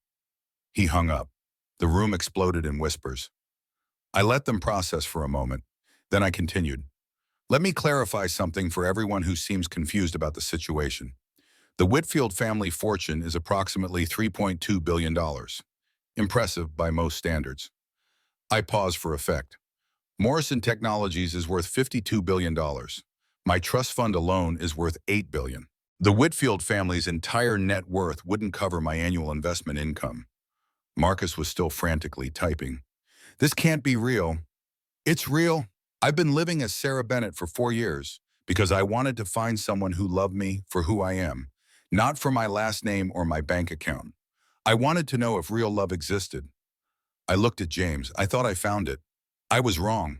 Speaker 1: He hung up. The room exploded in whispers. I let them process for a moment. Then I continued. Let me clarify something for everyone who seems confused about the situation. The Whitfield family fortune is approximately $3.2 billion. Impressive by most standards. I paused for effect. Morrison Technologies is worth $52 billion. My trust fund alone is worth $8 billion. The Whitfield family's entire net worth wouldn't cover my annual investment income. Marcus was still frantically typing. This can't be real. It's real. I've been living as Sarah Bennett for 4 years because I wanted to find someone who loved me for who I am, not for my last name or my bank account. I wanted to know if real love existed. I looked at James. I thought I found it. I was wrong.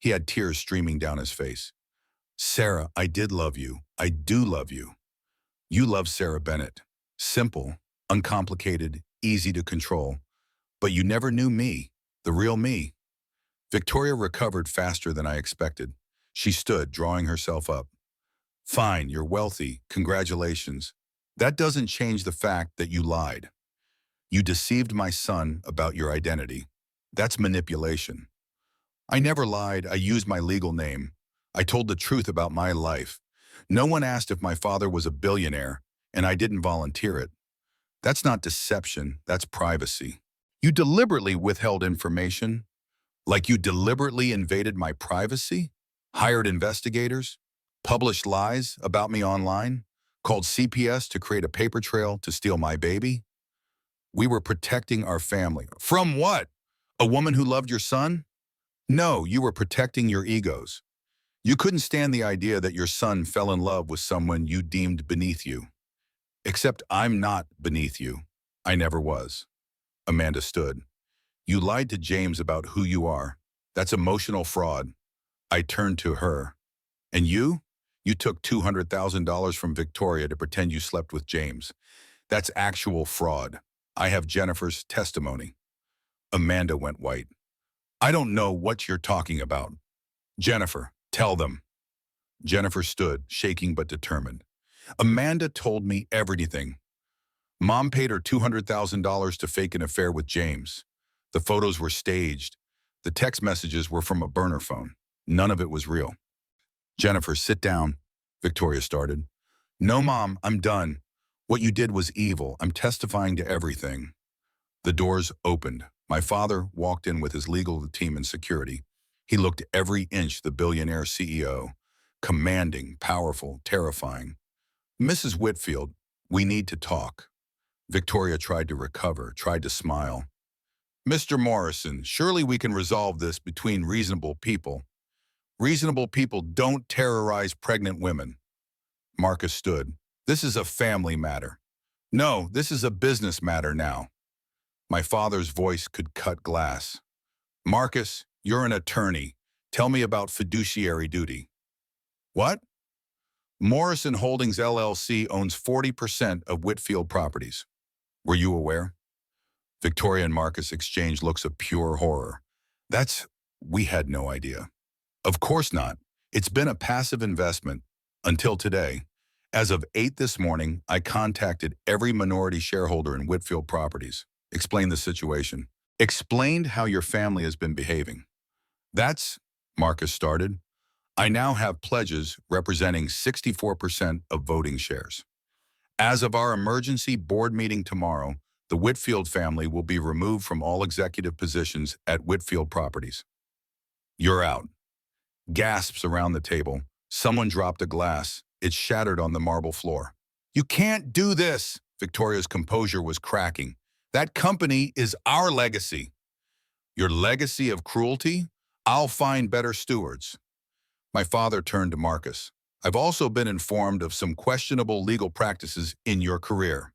Speaker 1: He had tears streaming down his face. Sarah, I did love you. I do love you. You love Sarah Bennett. Simple, uncomplicated, easy to control. But you never knew me, the real me. Victoria recovered faster than I expected. She stood, drawing herself up. Fine, you're wealthy. Congratulations. That doesn't change the fact that you lied. You deceived my son about your identity. That's manipulation. I never lied. I used my legal name. I told the truth about my life. No one asked if my father was a billionaire, and I didn't volunteer it. That's not deception. That's privacy. You deliberately withheld information, like you deliberately invaded my privacy, hired investigators, published lies about me online, called CPS to create a paper trail to steal my baby. We were protecting our family. From what? A woman who loved your son? No, you were protecting your egos. You couldn't stand the idea that your son fell in love with someone you deemed beneath you. Except I'm not beneath you. I never was. Amanda stood. You lied to James about who you are. That's emotional fraud. I turned to her. And you? You took $200,000 from Victoria to pretend you slept with James. That's actual fraud. I have Jennifer's testimony. Amanda went white. I don't know what you're talking about. Jennifer, tell them. Jennifer stood, shaking but determined. Amanda told me everything. Mom paid her $200,000 to fake an affair with James. The photos were staged. The text messages were from a burner phone. None of it was real. Jennifer, sit down, Victoria started. No, Mom, I'm done. What you did was evil. I'm testifying to everything. The doors opened. My father walked in with his legal team and security. He looked every inch the billionaire CEO, Commanding, powerful, terrifying. Mrs. Whitfield, we need to talk. Victoria tried to recover, tried to smile. Mr. Morrison, surely we can resolve this between reasonable people. Reasonable people don't terrorize pregnant women. Marcus stood. This is a family matter. No, this is a business matter now. My father's voice could cut glass. Marcus, you're an attorney. Tell me about fiduciary duty. What? Morrison Holdings LLC owns 40% of Whitfield Properties. Were you aware? Victoria and Marcus exchanged looks of pure horror. We had no idea. Of course not. It's been a passive investment until today. As of 8 this morning, I contacted every minority shareholder in Whitfield Properties. Explained the situation. Explained how your family has been behaving. Marcus started. I now have pledges representing 64% of voting shares. As of our emergency board meeting tomorrow, the Whitfield family will be removed from all executive positions at Whitfield Properties. You're out. Gasps around the table. Someone dropped a glass. It shattered on the marble floor. You can't do this! Victoria's composure was cracking. That company is our legacy. Your legacy of cruelty? I'll find better stewards. My father turned to Marcus. I've also been informed of some questionable legal practices in your career.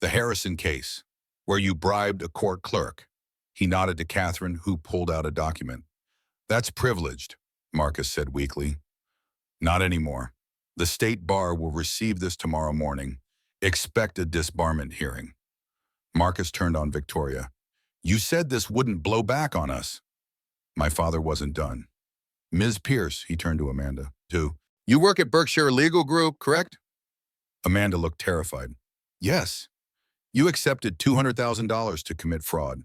Speaker 1: The Harrison case, where you bribed a court clerk. He nodded to Catherine, who pulled out a document. That's privileged, Marcus said weakly. Not anymore. The state bar will receive this tomorrow morning. Expect a disbarment hearing. Marcus turned on Victoria. You said this wouldn't blow back on us. My father wasn't done. Ms. Pierce, he turned to Amanda, too. You work at Berkshire Legal Group, correct? Amanda looked terrified. Yes. You accepted $200,000 to commit fraud.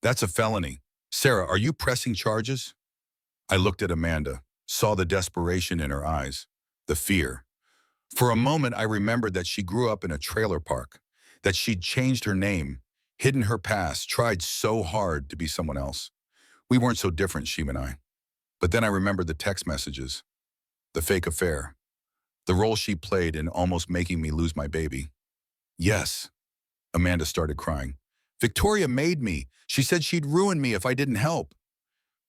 Speaker 1: That's a felony. Sarah, are you pressing charges? I looked at Amanda, saw the desperation in her eyes, the fear. For a moment, I remembered that she grew up in a trailer park, that she'd changed her name, hidden her past, tried so hard to be someone else. We weren't so different, she and I. But then I remembered the text messages, the fake affair, the role she played in almost making me lose my baby. Yes, Amanda started crying. Victoria made me. She said she'd ruin me if I didn't help.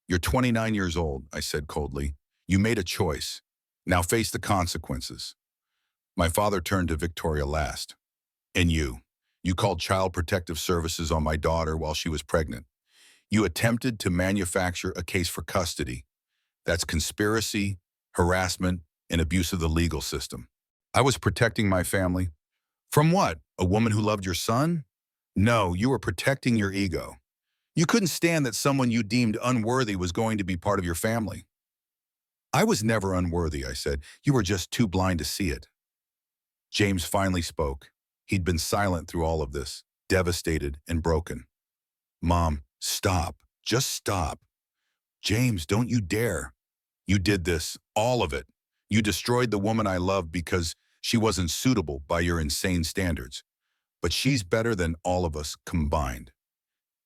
Speaker 1: You're 29 years old, I said coldly. You made a choice. Now face the consequences. My father turned to Victoria last. And you called Child Protective Services on my daughter while she was pregnant. You attempted to manufacture a case for custody. That's conspiracy, harassment, and abuse of the legal system. I was protecting my family. From what? A woman who loved your son? No, you were protecting your ego. You couldn't stand that someone you deemed unworthy was going to be part of your family. I was never unworthy, I said. You were just too blind to see it. James finally spoke. He'd been silent through all of this, devastated and broken. Mom, stop. Just stop. James, don't you dare. You did this, all of it. You destroyed the woman I loved because she wasn't suitable by your insane standards. But she's better than all of us combined.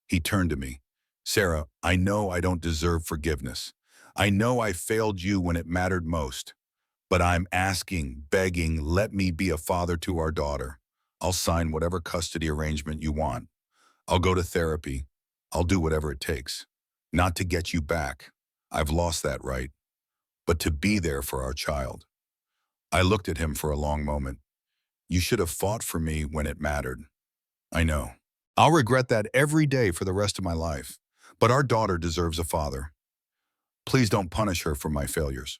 Speaker 1: He turned to me. Sarah, I know I don't deserve forgiveness. I know I failed you when it mattered most. But I'm asking, begging, let me be a father to our daughter. I'll sign whatever custody arrangement you want. I'll go to therapy. I'll do whatever it takes. Not to get you back. I've lost that right. But to be there for our child. I looked at him for a long moment. You should have fought for me when it mattered. I know. I'll regret that every day for the rest of my life. But our daughter deserves a father. Please don't punish her for my failures.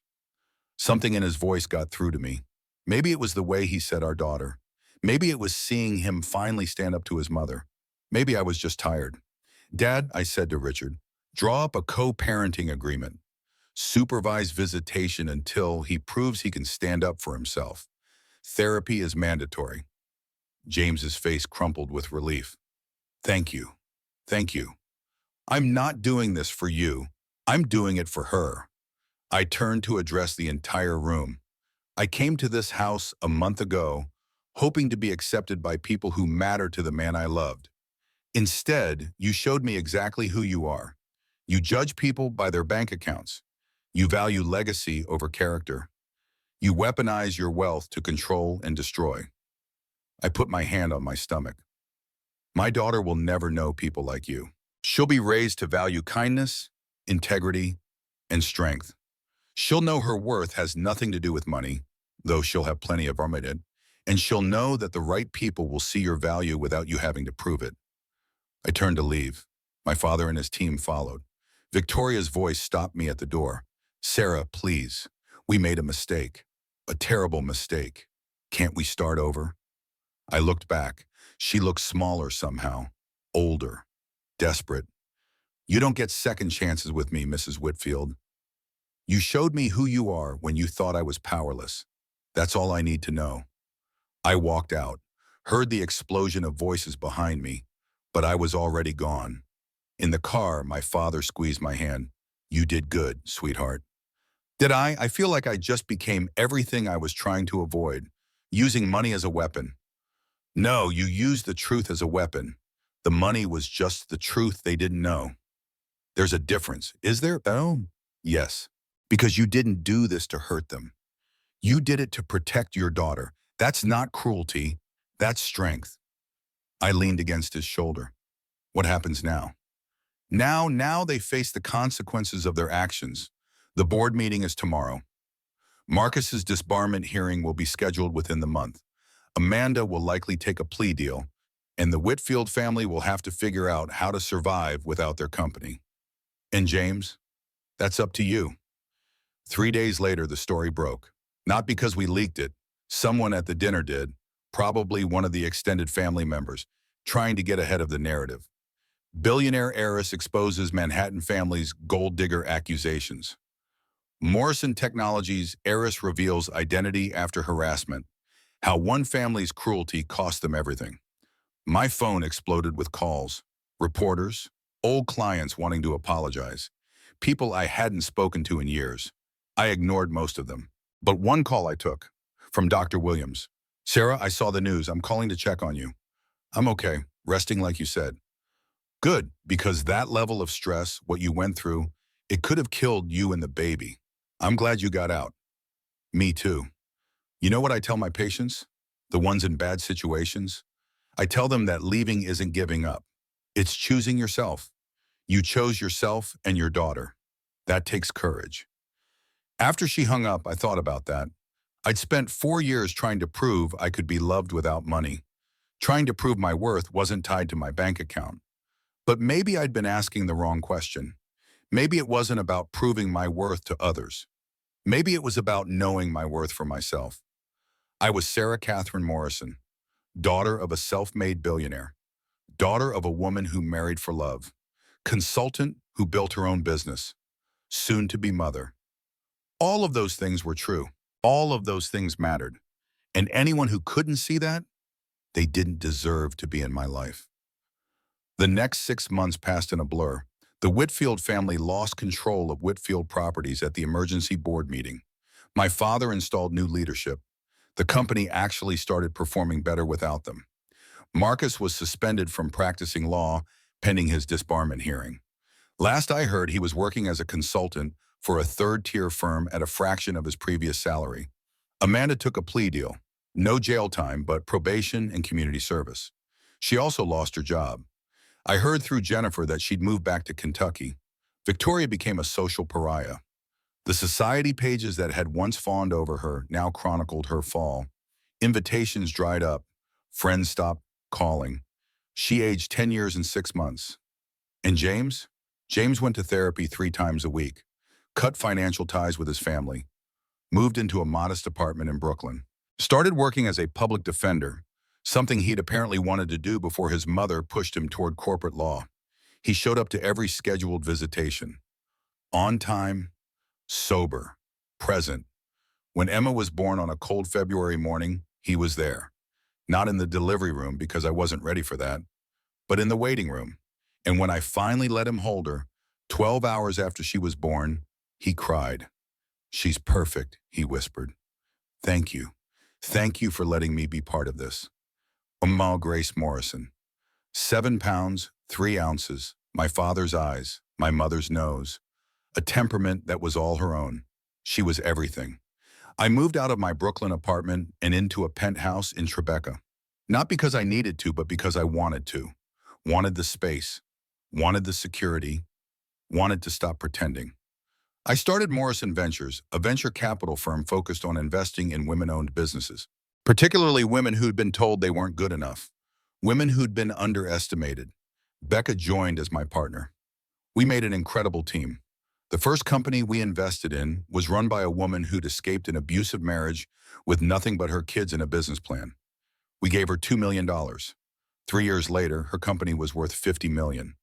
Speaker 1: Something in his voice got through to me. Maybe it was the way he said our daughter. Maybe it was seeing him finally stand up to his mother. Maybe I was just tired. Dad, I said to Richard, draw up a co-parenting agreement. Supervise visitation until he proves he can stand up for himself. Therapy is mandatory. James's face crumpled with relief. Thank you. Thank you. I'm not doing this for you. I'm doing it for her. I turned to address the entire room. I came to this house a month ago, hoping to be accepted by people who matter to the man I loved. Instead, you showed me exactly who you are. You judge people by their bank accounts. You value legacy over character. You weaponize your wealth to control and destroy. I put my hand on my stomach. My daughter will never know people like you. She'll be raised to value kindness, integrity, and strength. She'll know her worth has nothing to do with money, though she'll have plenty of it, and she'll know that the right people will see your value without you having to prove it. I turned to leave. My father and his team followed. Victoria's voice stopped me at the door. "Sarah, please. We made a mistake. A terrible mistake. Can't we start over?" I looked back. She looked smaller somehow, older, desperate. "You don't get second chances with me, Mrs. Whitfield. You showed me who you are when you thought I was powerless. That's all I need to know." I walked out, heard the explosion of voices behind me, but I was already gone. In the car, my father squeezed my hand. "You did good, sweetheart." Did I? I feel like I just became everything I was trying to avoid, using money as a weapon. No, you used the truth as a weapon. The money was just the truth they didn't know. There's a difference, is there? Oh, yes. Because you didn't do this to hurt them. You did it to protect your daughter. That's not cruelty. That's strength. I leaned against his shoulder. What happens now? Now they face the consequences of their actions. The board meeting is tomorrow. Marcus's disbarment hearing will be scheduled within the month. Amanda will likely take a plea deal, and the Whitfield family will have to figure out how to survive without their company. And James, that's up to you. 3 days later, the story broke. Not because we leaked it. Someone at the dinner did, probably one of the extended family members, trying to get ahead of the narrative. Billionaire heiress exposes Manhattan family's gold digger accusations. Morrison Technologies heiress reveals identity after harassment. How one family's cruelty cost them everything. My phone exploded with calls. Reporters, old clients wanting to apologize. People I hadn't spoken to in years. I ignored most of them. But one call I took, from Dr. Williams. "Sarah, I saw the news. I'm calling to check on you." "I'm okay, resting like you said." "Good, because that level of stress, what you went through, it could have killed you and the baby. I'm glad you got out." "Me too." You know what I tell my patients? The ones in bad situations? I tell them that leaving isn't giving up. It's choosing yourself. You chose yourself and your daughter. That takes courage. After she hung up, I thought about that. I'd spent 4 years trying to prove I could be loved without money, trying to prove my worth wasn't tied to my bank account. But maybe I'd been asking the wrong question. Maybe it wasn't about proving my worth to others. Maybe it was about knowing my worth for myself. I was Sarah Catherine Morrison, daughter of a self-made billionaire, daughter of a woman who married for love, consultant who built her own business, soon-to-be mother. All of those things were true. All of those things mattered. And anyone who couldn't see that, they didn't deserve to be in my life. The next 6 months passed in a blur. The Whitfield family lost control of Whitfield Properties at the emergency board meeting. My father installed new leadership. The company actually started performing better without them. Marcus was suspended from practicing law pending his disbarment hearing. Last I heard, he was working as a consultant for a third-tier firm at a fraction of his previous salary. Amanda took a plea deal. No jail time, but probation and community service. She also lost her job. I heard through Jennifer that she'd moved back to Kentucky. Victoria became a social pariah. The society pages that had once fawned over her now chronicled her fall. Invitations dried up. Friends stopped calling. She aged 10 years and 6 months. And James? James went to therapy 3 times a week, cut financial ties with his family, moved into a modest apartment in Brooklyn, started working as a public defender, something he'd apparently wanted to do before his mother pushed him toward corporate law. He showed up to every scheduled visitation. On time, sober, present. When Emma was born on a cold February morning, he was there. Not in the delivery room because I wasn't ready for that, but in the waiting room. And when I finally let him hold her, 12 hours after she was born, he cried. "She's perfect," he whispered. "Thank you. Thank you for letting me be part of this." Amal Grace Morrison. 7 pounds, 3 ounces, my father's eyes, my mother's nose. a temperament that was all her own. She was everything. I moved out of my Brooklyn apartment and into a penthouse in Tribeca. Not because I needed to, but because I wanted to. Wanted the space, wanted the security, wanted to stop pretending. I started Morrison Ventures, a venture capital firm focused on investing in women-owned businesses, particularly women who'd been told they weren't good enough, women who'd been underestimated. Becca joined as my partner. We made an incredible team. The first company we invested in was run by a woman who'd escaped an abusive marriage with nothing but her kids and a business plan. We gave her $2 million. 3 years later, her company was worth $50 million.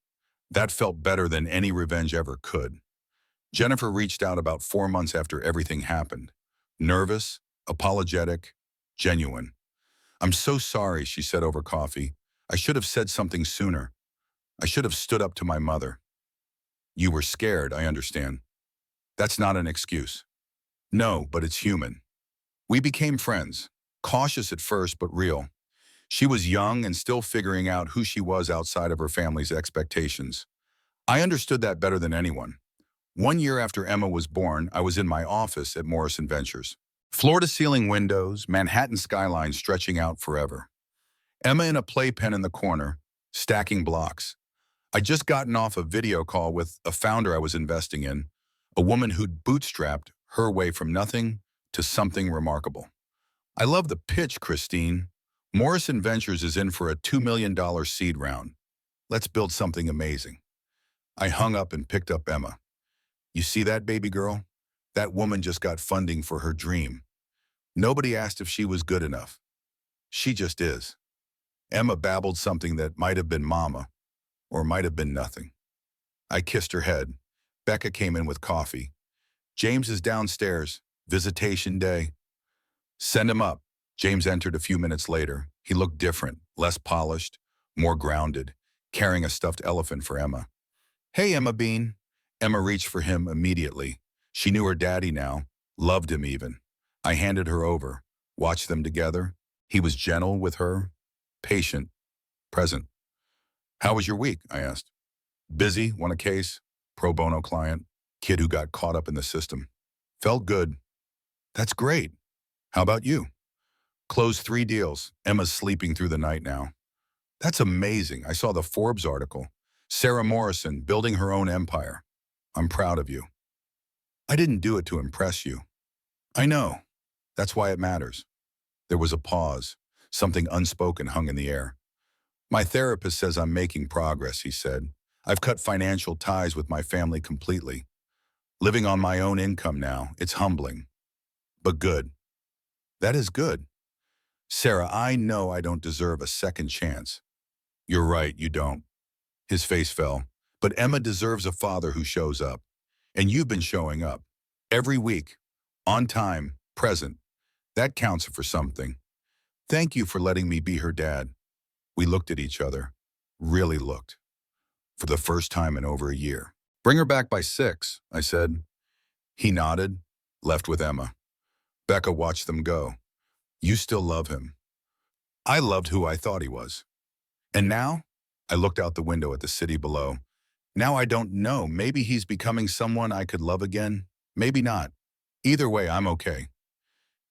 Speaker 1: That felt better than any revenge ever could. Jennifer reached out about 4 months after everything happened. Nervous, apologetic, genuine. "I'm so sorry," she said over coffee. "I should have said something sooner. I should have stood up to my mother." "You were scared, I understand." "That's not an excuse." "No, but it's human." We became friends, cautious at first but real. She was young and still figuring out who she was outside of her family's expectations. I understood that better than anyone. 1 year after Emma was born, I was in my office at Morrison Ventures. Floor-to-ceiling windows, Manhattan skyline stretching out forever. Emma in a playpen in the corner, stacking blocks. I'd just gotten off a video call with a founder I was investing in, a woman who'd bootstrapped her way from nothing to something remarkable. "I love the pitch, Christine. Morrison Ventures is in for a $2 million seed round. Let's build something amazing." I hung up and picked up Emma. "You see that, baby girl? That woman just got funding for her dream. Nobody asked if she was good enough. She just is." Emma babbled something that might have been mama, or might have been nothing. I kissed her head. Becca came in with coffee. "James is downstairs. Visitation day." "Send him up." James entered a few minutes later. He looked different, less polished, more grounded, carrying a stuffed elephant for Emma. "Hey, Emma Bean." Emma reached for him immediately. She knew her daddy now, loved him even. I handed her over, watched them together. He was gentle with her, patient, present. "How was your week?" I asked. "Busy, won a case, pro bono client, kid who got caught up in the system. Felt good." "That's great. How about you?" "Closed 3 deals. Emma's sleeping through the night now." "That's amazing. I saw the Forbes article. Sarah Morrison building her own empire. I'm proud of you." "I didn't do it to impress you." "I know. That's why it matters." There was a pause. Something unspoken hung in the air. "My therapist says I'm making progress," he said. "I've cut financial ties with my family completely. Living on my own income now, it's humbling. But good." "That is good." "Sarah, I know I don't deserve a second chance." "You're right, you don't." His face fell. "But Emma deserves a father who shows up. And you've been showing up. Every week. On time. Present. That counts for something. Thank you for letting me be her dad." We looked at each other. Really looked. For the first time in over a year. "Bring her back by 6, I said. He nodded, left with Emma. Becca watched them go. "You still love him." I loved who I thought he was. "And now?" I looked out the window at the city below. "Now I don't know. Maybe he's becoming someone I could love again. Maybe not. Either way, I'm okay."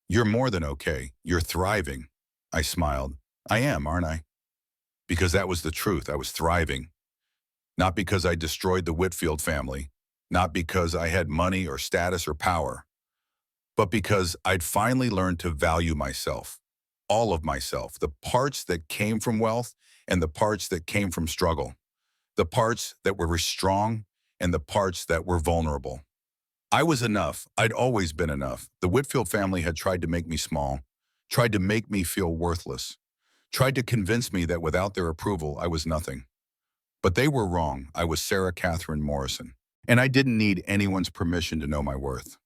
Speaker 1: "You're more than okay. You're thriving." I smiled. "I am, aren't I?" Because that was the truth. I was thriving. Not because I destroyed the Whitfield family. Not because I had money or status or power. But because I'd finally learned to value myself. All of myself. The parts that came from wealth and the parts that came from struggle. The parts that were strong and the parts that were vulnerable. I was enough. I'd always been enough. The Whitfield family had tried to make me small, tried to make me feel worthless, tried to convince me that without their approval, I was nothing. But they were wrong. I was Sarah Catherine Morrison, and I didn't need anyone's permission to know my worth.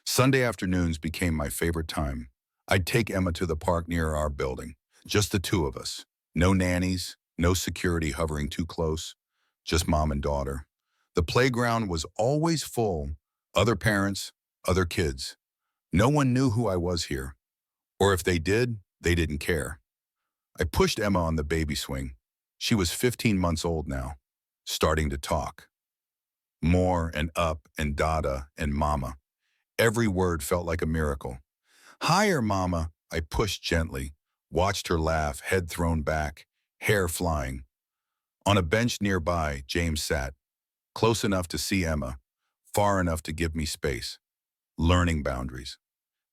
Speaker 1: Sunday afternoons became my favorite time. I'd take Emma to the park near our building, just the two of us. No nannies, no security hovering too close, just mom and daughter. The playground was always full, other parents, other kids. No one knew who I was here, or if they did, they didn't care. I pushed Emma on the baby swing. She was 15 months old now, starting to talk. More and up and dada and mama. Every word felt like a miracle. Higher, mama, I pushed gently, watched her laugh, head thrown back, hair flying. On a bench nearby, James sat, close enough to see Emma, far enough to give me space. Learning boundaries.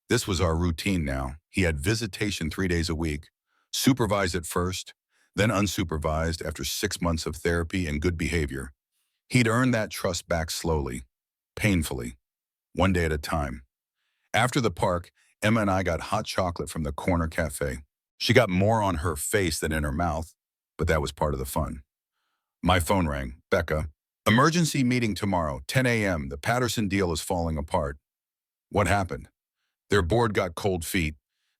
Speaker 1: This was our routine now. He had visitation 3 days a week, supervised at first, then unsupervised after 6 months of therapy and good behavior. He'd earned that trust back slowly, painfully, one day at a time. After the park, Emma and I got hot chocolate from the corner cafe. She got more on her face than in her mouth, but that was part of the fun. My phone rang. Becca, emergency meeting tomorrow, 10 a.m. The Patterson deal is falling apart. What happened? Their board got cold feet.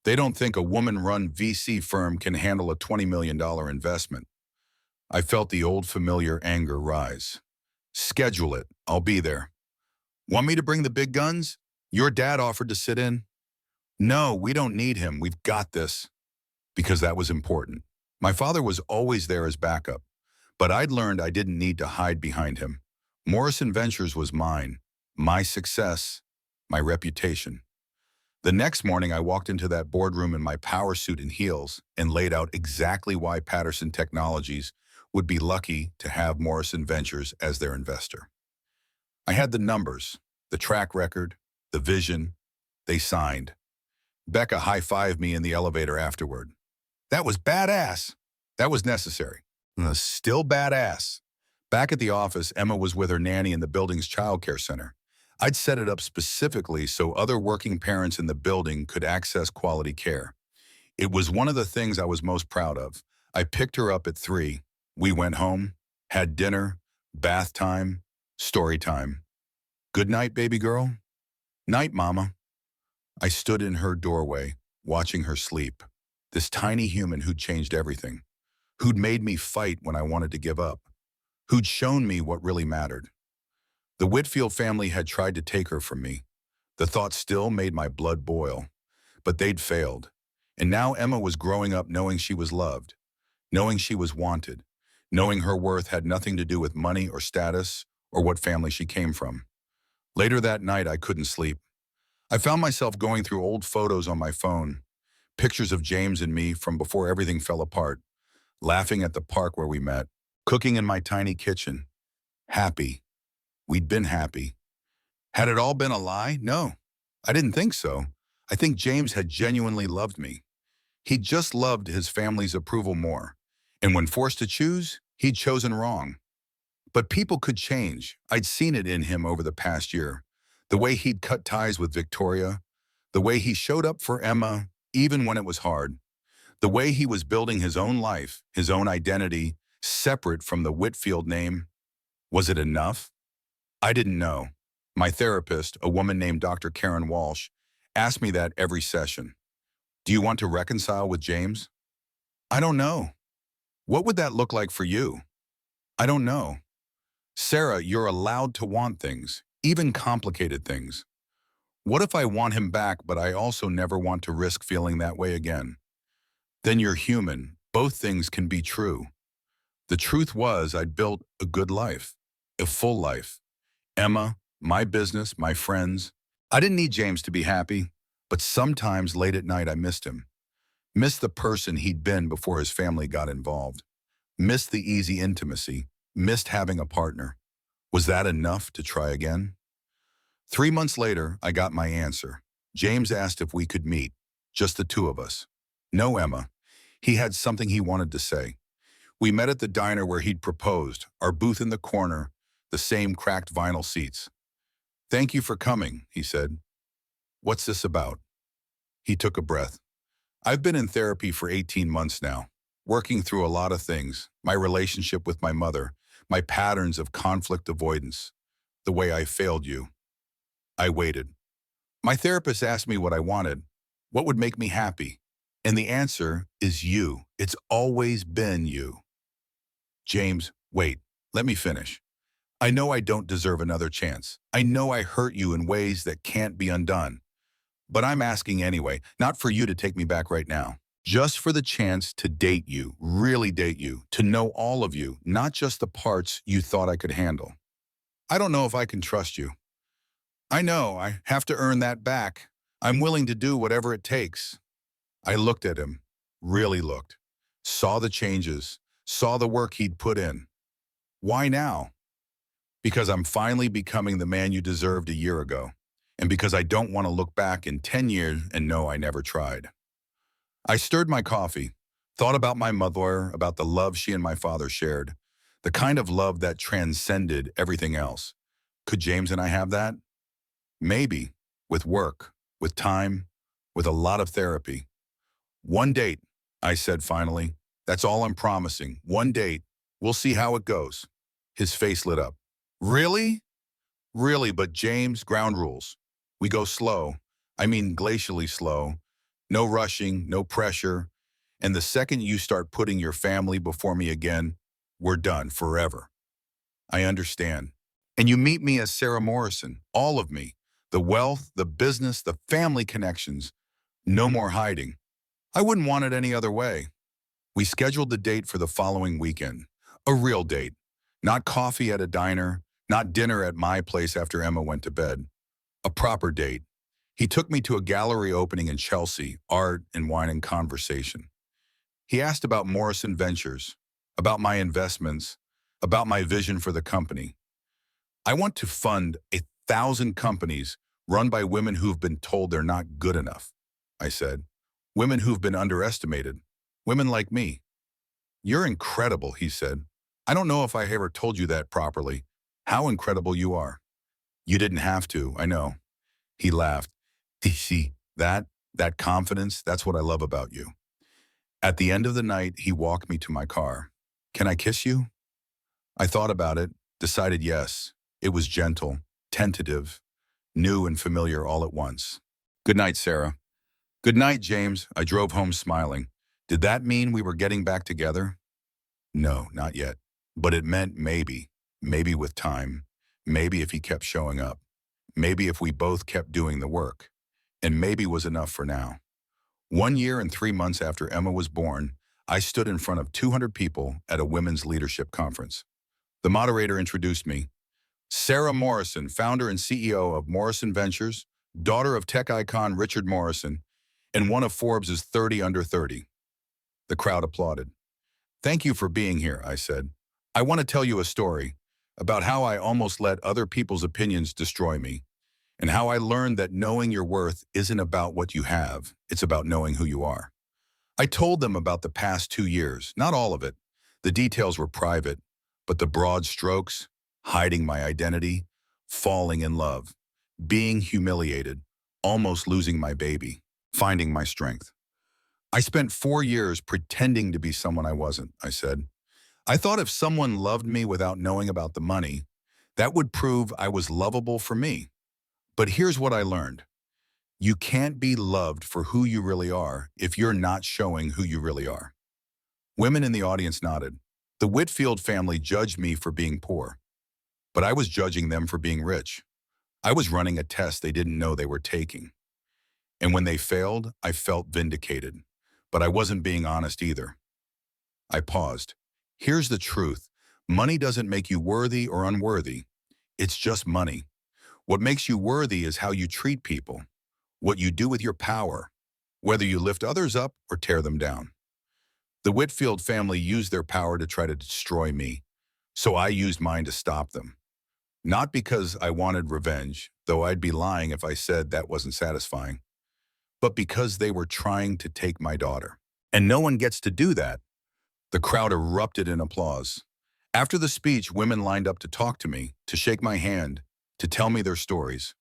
Speaker 1: They don't think a woman-run VC firm can handle a $20 million investment. I felt the old familiar anger rise. Schedule it. I'll be there. Want me to bring the big guns? Your dad offered to sit in. No, we don't need him. We've got this. Because that was important. My father was always there as backup, but I'd learned I didn't need to hide behind him. Morrison Ventures was mine, my success, my reputation. The next morning, I walked into that boardroom in my power suit and heels and laid out exactly why Patterson Technologies would be lucky to have Morrison Ventures as their investor. I had the numbers, the track record, the vision. They signed. Becca high-fived me in the elevator afterward. That was badass. That was necessary. Still badass. Back at the office, Emma was with her nanny in the building's childcare center. I'd set it up specifically so other working parents in the building could access quality care. It was one of the things I was most proud of. I picked her up at 3. We went home, had dinner, bath time, story time. Good night, baby girl. Night, mama. I stood in her doorway, watching her sleep. This tiny human who'd changed everything, who'd made me fight when I wanted to give up, who'd shown me what really mattered. The Whitfield family had tried to take her from me. The thought still made my blood boil, but they'd failed. And now Emma was growing up knowing she was loved, knowing she was wanted, knowing her worth had nothing to do with money or status or what family she came from. Later that night, I couldn't sleep. I found myself going through old photos on my phone, pictures of James and me from before everything fell apart, laughing at the park where we met, cooking in my tiny kitchen. Happy. We'd been happy. Had it all been a lie? No, I didn't think so. I think James had genuinely loved me. He'd just loved his family's approval more. And when forced to choose, he'd chosen wrong. But people could change. I'd seen it in him over the past year. The way he'd cut ties with Victoria, the way he showed up for Emma, even when it was hard, the way he was building his own life, his own identity, separate from the Whitfield name. Was it enough? I didn't know. My therapist, a woman named Dr. Karen Walsh, asked me that every session. Do you want to reconcile with James? I don't know. What would that look like for you? I don't know. Sarah, you're allowed to want things, even complicated things. What if I want him back, but I also never want to risk feeling that way again? Then you're human. Both things can be true. The truth was I'd built a good life, a full life. Emma, my business, my friends. I didn't need James to be happy, but sometimes late at night I missed him. Missed the person he'd been before his family got involved. Missed the easy intimacy. Missed having a partner. Was that enough to try again? 3 months later, I got my answer. James asked if we could meet, just the two of us. No, Emma. He had something he wanted to say. We met at the diner where he'd proposed, our booth in the corner, the same cracked vinyl seats. Thank you for coming, he said. What's this about? He took a breath. I've been in therapy for 18 months now, working through a lot of things, my relationship with my mother, my patterns of conflict avoidance, the way I failed you. I waited. My therapist asked me what I wanted, what would make me happy, and the answer is you. It's always been you. James, wait, let me finish. I know I don't deserve another chance. I know I hurt you in ways that can't be undone. But I'm asking anyway, not for you to take me back right now. Just for the chance to date you, really date you, to know all of you, not just the parts you thought I could handle. I don't know if I can trust you. I know I have to earn that back. I'm willing to do whatever it takes. I looked at him, really looked, saw the changes, saw the work he'd put in. Why now? Because I'm finally becoming the man you deserved a year ago. And because I don't want to look back in 10 years and know I never tried. I stirred my coffee, thought about my mother, about the love she and my father shared, the kind of love that transcended everything else. Could James and I have that? Maybe, with work, with time, with a lot of therapy. One date, I said finally. That's all I'm promising. One date. We'll see how it goes. His face lit up. Really? Really, but James, ground rules. We go slow. I mean glacially slow. No rushing, no pressure. And the second you start putting your family before me again, we're done forever. I understand. And you meet me as Sarah Morrison, all of me. The wealth, the business, the family connections. No more hiding. I wouldn't want it any other way. We scheduled the date for the following weekend. A real date. Not coffee at a diner, not dinner at my place after Emma went to bed. A proper date. He took me to a gallery opening in Chelsea, art and wine and conversation. He asked about Morrison Ventures, about my investments, about my vision for the company. I want to fund 1,000 companies run by women who've been told they're not good enough, I said. Women who've been underestimated. Women like me. You're incredible, he said. I don't know if I ever told you that properly. How incredible you are. You didn't have to, I know. He laughed. See, that confidence, that's what I love about you. At the end of the night, he walked me to my car. Can I kiss you? I thought about it, decided yes. It was gentle, tentative, new and familiar all at once. Good night, Sarah. Good night, James. I drove home smiling. Did that mean we were getting back together? No, not yet. But it meant maybe. Maybe with time. Maybe if he kept showing up. Maybe if we both kept doing the work. And maybe was enough for now. 1 year and 3 months after Emma was born, I stood in front of 200 people at a women's leadership conference. The moderator introduced me. Sarah Morrison, founder and CEO of Morrison Ventures, daughter of tech icon Richard Morrison, and one of Forbes' 30 under 30. The crowd applauded. Thank you for being here, I said. I want to tell you a story about how I almost let other people's opinions destroy me, and how I learned that knowing your worth isn't about what you have, it's about knowing who you are. I told them about the past 2 years, not all of it. The details were private, but the broad strokes, hiding my identity, falling in love, being humiliated, almost losing my baby, finding my strength. I spent 4 years pretending to be someone I wasn't, I said. I thought if someone loved me without knowing about the money, that would prove I was lovable for me. But here's what I learned. You can't be loved for who you really are if you're not showing who you really are. Women in the audience nodded. The Whitfield family judged me for being poor, but I was judging them for being rich. I was running a test they didn't know they were taking. And when they failed, I felt vindicated, but I wasn't being honest either. I paused. Here's the truth. Money doesn't make you worthy or unworthy. It's just money. What makes you worthy is how you treat people, what you do with your power, whether you lift others up or tear them down. The Whitfield family used their power to try to destroy me, so I used mine to stop them. Not because I wanted revenge, though I'd be lying if I said that wasn't satisfying, but because they were trying to take my daughter. And no one gets to do that. The crowd erupted in applause. After the speech, women lined up to talk to me, to shake my hand, to tell me their stories.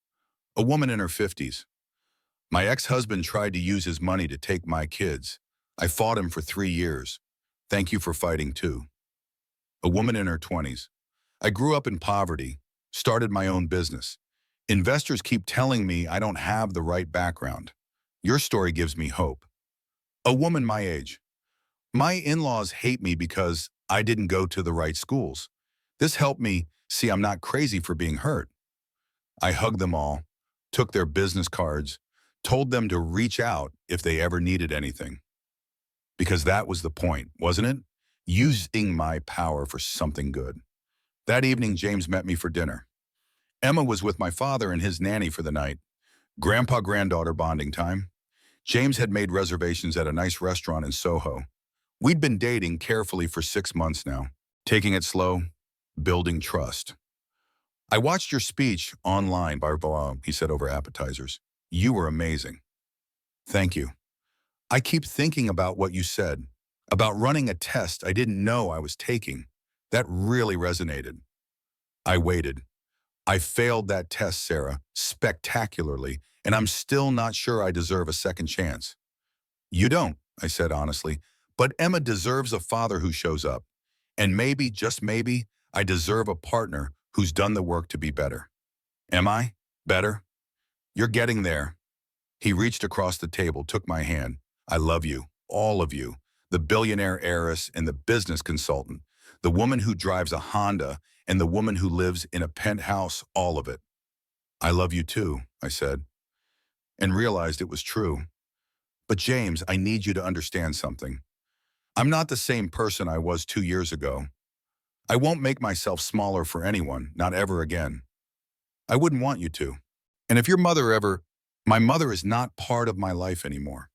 Speaker 1: A woman in her 50s. My ex-husband tried to use his money to take my kids. I fought him for 3 years. Thank you for fighting too. A woman in her 20s. I grew up in poverty, started my own business. Investors keep telling me I don't have the right background. Your story gives me hope. A woman my age. My in-laws hate me because I didn't go to the right schools. This helped me see I'm not crazy for being hurt. I hugged them all, took their business cards, told them to reach out if they ever needed anything. Because that was the point, wasn't it? Using my power for something good. That evening, James met me for dinner. Emma was with my father and his nanny for the night. Grandpa-granddaughter bonding time. James had made reservations at a nice restaurant in Soho. We'd been dating carefully for 6 months now, taking it slow, building trust. I watched your speech online by Daug, he said over appetizers. You were amazing. Thank you. I keep thinking about what you said, about running a test I didn't know I was taking. That really resonated. I waited. I failed that test, Sarah, spectacularly, and I'm still not sure I deserve a second chance. You don't, I said honestly, but Emma deserves a father who shows up. And maybe, just maybe, I deserve a partner who's done the work to be better. Am I? Better? You're getting there. He reached across the table, took my hand. I love you, all of you, the billionaire heiress and the business consultant, the woman who drives a Honda and the woman who lives in a penthouse, all of it. I love you too, I said, and realized it was true. But James, I need you to understand something. I'm not the same person I was 2 years ago. I won't make myself smaller for anyone, not ever again. I wouldn't want you to. And if your mother ever, my mother is not part of my life anymore.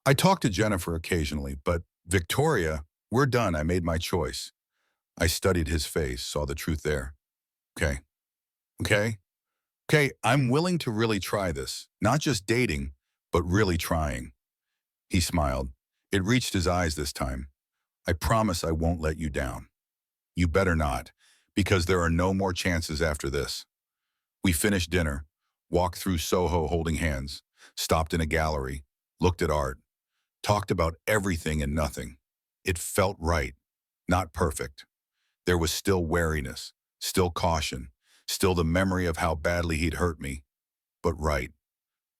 Speaker 1: I talk to Jennifer occasionally, but Victoria, we're done. I made my choice. I studied his face, saw the truth there. Okay, okay, okay, I'm willing to really try this. Not just dating, but really trying. He smiled. It reached his eyes this time. I promise I won't let you down. You better not, because there are no more chances after this. We finished dinner, walked through Soho holding hands, stopped in a gallery, looked at art, talked about everything and nothing. It felt right, not perfect. There was still wariness, still caution, still the memory of how badly he'd hurt me, but right.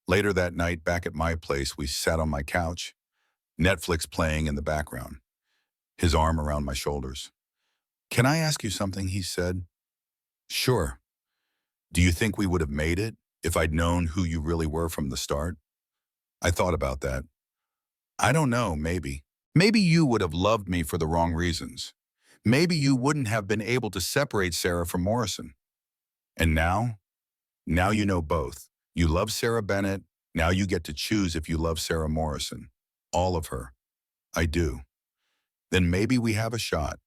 Speaker 1: Later that night, back at my place, we sat on my couch, Netflix playing in the background, his arm around my shoulders. Can I ask you something, he said. Sure. Do you think we would have made it if I'd known who you really were from the start? I thought about that. I don't know, maybe. Maybe you would have loved me for the wrong reasons. Maybe you wouldn't have been able to separate Sarah from Morrison. And now? Now you know both. You love Sarah Bennett. Now you get to choose if you love Sarah Morrison. All of her. I do. Then maybe we have a shot.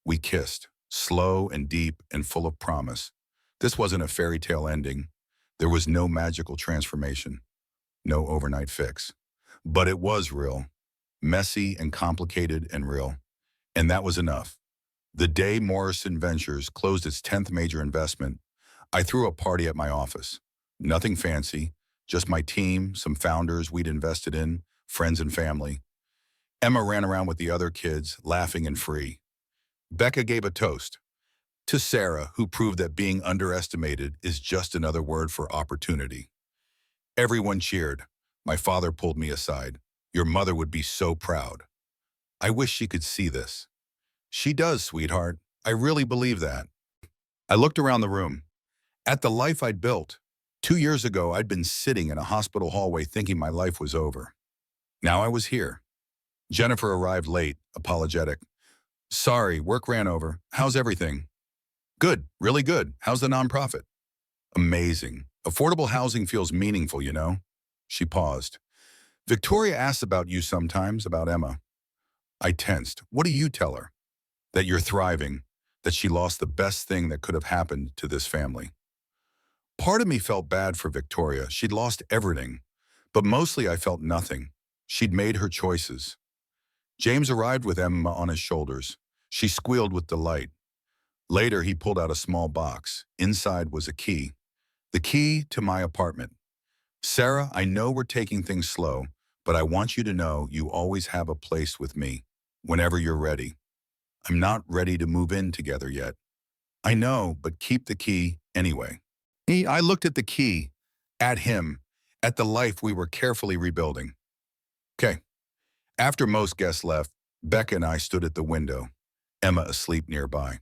Speaker 1: We kissed, slow and deep and full of promise. This wasn't a fairy tale ending. There was no magical transformation, no overnight fix. But it was real, messy and complicated and real. And that was enough. The day Morrison Ventures closed its 10th major investment, I threw a party at my office. Nothing fancy, just my team, some founders we'd invested in, friends and family. Emma ran around with the other kids, laughing and free. Becca gave a toast to Sarah, who proved that being underestimated is just another word for opportunity. Everyone cheered. My father pulled me aside. Your mother would be so proud. I wish she could see this. She does, sweetheart. I really believe that. I looked around the room. At the life I'd built. 2 years ago, I'd been sitting in a hospital hallway thinking my life was over. Now I was here. Jennifer arrived late, apologetic. Sorry, work ran over. How's everything? Good, really good. How's the nonprofit? Amazing. Affordable housing feels meaningful, you know? She paused. Victoria asks about you sometimes, about Emma. I tensed. What do you tell her? That you're thriving, that she lost the best thing that could have happened to this family. Part of me felt bad for Victoria. She'd lost everything, but mostly I felt nothing. She'd made her choices. James arrived with Emma on his shoulders. She squealed with delight. Later, he pulled out a small box. Inside was a key. The key to my apartment. Sarah, I know we're taking things slow, but I want you to know you always have a place with me, whenever you're ready. I'm not ready to move in together yet. I know, but keep the key anyway. I looked at the key, at him, at the life we were carefully rebuilding. Okay. After most guests left, Becca and I stood at the window, Emma asleep nearby.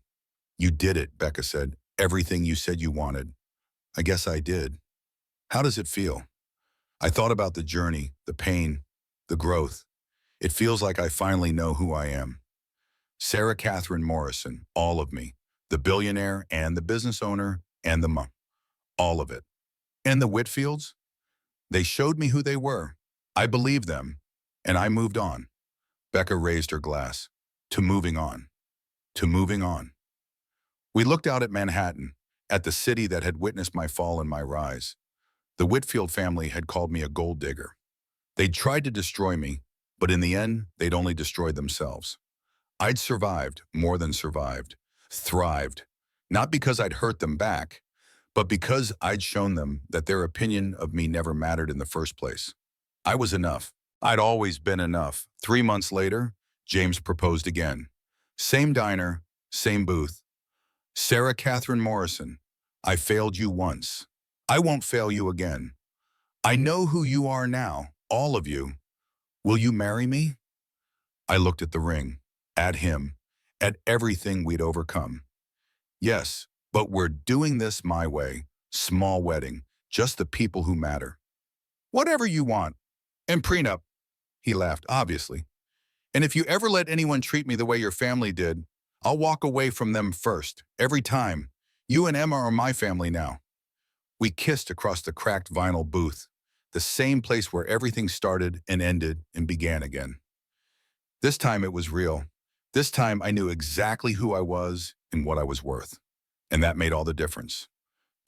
Speaker 1: You did it, Becca said. Everything you said you wanted. I guess I did. How does it feel? I thought about the journey, the pain, the growth. It feels like I finally know who I am. Sarah Catherine Morrison, all of me, the billionaire and the business owner and all of it. And the Whitfields? They showed me who they were. I believed them, and I moved on. Becca raised her glass. To moving on. To moving on. We looked out at Manhattan, at the city that had witnessed my fall and my rise. The Whitfield family had called me a gold digger. They'd tried to destroy me, but in the end, they'd only destroyed themselves. I'd survived, more than survived, thrived, not because I'd hurt them back, but because I'd shown them that their opinion of me never mattered in the first place. I was enough. I'd always been enough. 3 months later, James proposed again. Same diner, same booth. Sarah Catherine Morrison, I failed you once. I won't fail you again. I know who you are now, all of you. Will you marry me? I looked at the ring, at him, at everything we'd overcome. Yes, but we're doing this my way. Small wedding, just the people who matter. Whatever you want. And prenup. He laughed, obviously. And if you ever let anyone treat me the way your family did, I'll walk away from them first, every time. You and Emma are my family now. We kissed across the cracked vinyl booth, the same place where everything started and ended and began again. This time it was real. This time I knew exactly who I was and what I was worth. And that made all the difference.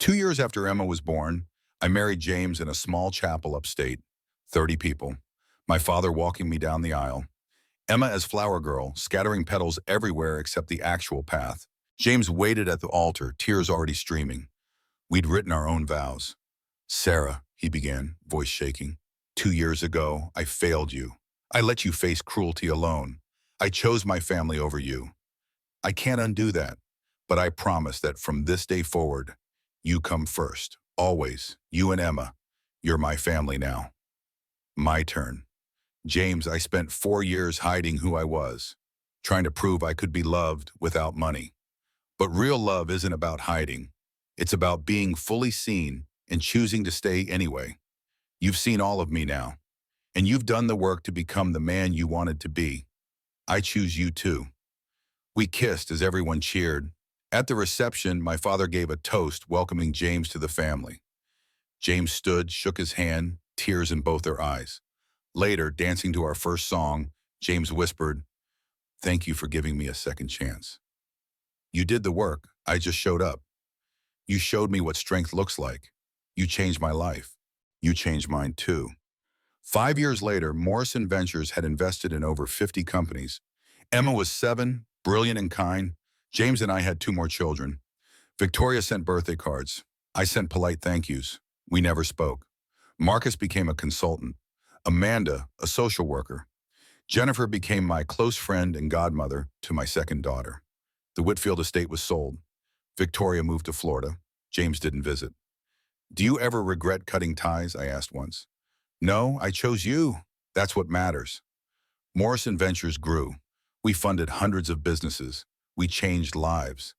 Speaker 1: 2 years after Emma was born, I married James in a small chapel upstate, 30 people, my father walking me down the aisle, Emma as flower girl, scattering petals everywhere except the actual path. James waited at the altar, tears already streaming. We'd written our own vows. Sarah, he began, voice shaking, 2 years ago, I failed you. I let you face cruelty alone. I chose my family over you. I can't undo that, but I promise that from this day forward, you come first, always, you and Emma. You're my family now. My turn. James, I spent 4 years hiding who I was, trying to prove I could be loved without money. But real love isn't about hiding. It's about being fully seen and choosing to stay anyway. You've seen all of me now, and you've done the work to become the man you wanted to be. I choose you too. We kissed as everyone cheered. At the reception, my father gave a toast welcoming James to the family. James stood, shook his hand, tears in both their eyes. Later, dancing to our first song, James whispered, "Thank you for giving me a second chance. You did the work, I just showed up. You showed me what strength looks like. You changed my life. You changed mine too." 5 years later, Morrison Ventures had invested in over 50 companies. Emma was 7, brilliant and kind. James and I had 2 more children. Victoria sent birthday cards. I sent polite thank yous. We never spoke. Marcus became a consultant. Amanda, a social worker. Jennifer became my close friend and godmother to my second daughter. The Whitfield estate was sold. Victoria moved to Florida. James didn't visit. Do you ever regret cutting ties? I asked once. No, I chose you. That's what matters. Morrison Ventures grew. We funded hundreds of businesses. We changed lives.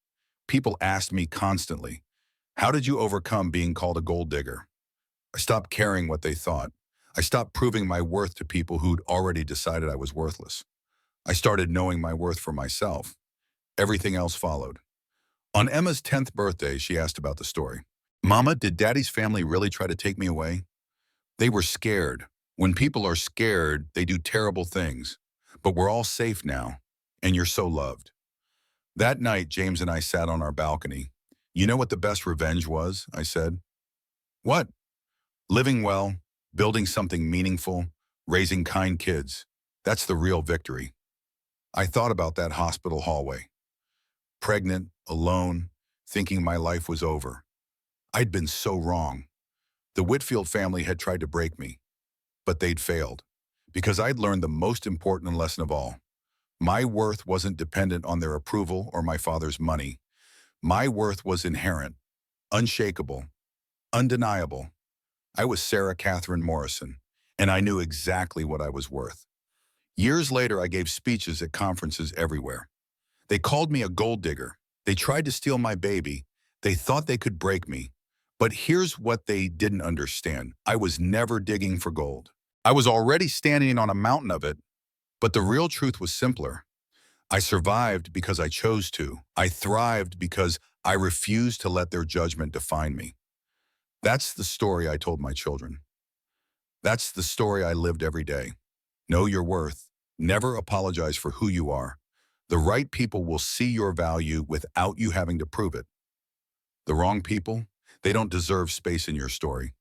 Speaker 1: People asked me constantly, how did you overcome being called a gold digger? I stopped caring what they thought. I stopped proving my worth to people who'd already decided I was worthless. I started knowing my worth for myself. Everything else followed. On Emma's 10th birthday, she asked about the story. Mama, did Daddy's family really try to take me away? They were scared. When people are scared, they do terrible things. But we're all safe now, and you're so loved. That night, James and I sat on our balcony. You know what the best revenge was? I said. What? Living well, building something meaningful, raising kind kids. That's the real victory. I thought about that hospital hallway. Pregnant, alone, thinking my life was over. I'd been so wrong. The Whitfield family had tried to break me, but they'd failed, because I'd learned the most important lesson of all. My worth wasn't dependent on their approval or my father's money. My worth was inherent, unshakable, undeniable. I was Sarah Catherine Morrison, and I knew exactly what I was worth. Years later, I gave speeches at conferences everywhere. They called me a gold digger. They tried to steal my baby. They thought they could break me. But here's what they didn't understand. I was never digging for gold. I was already standing on a mountain of it. But the real truth was simpler. I survived because I chose to. I thrived because I refused to let their judgment define me. That's the story I told my children. That's the story I lived every day. Know your worth. Never apologize for who you are. The right people will see your value without you having to prove it. The wrong people, they don't deserve space in your story.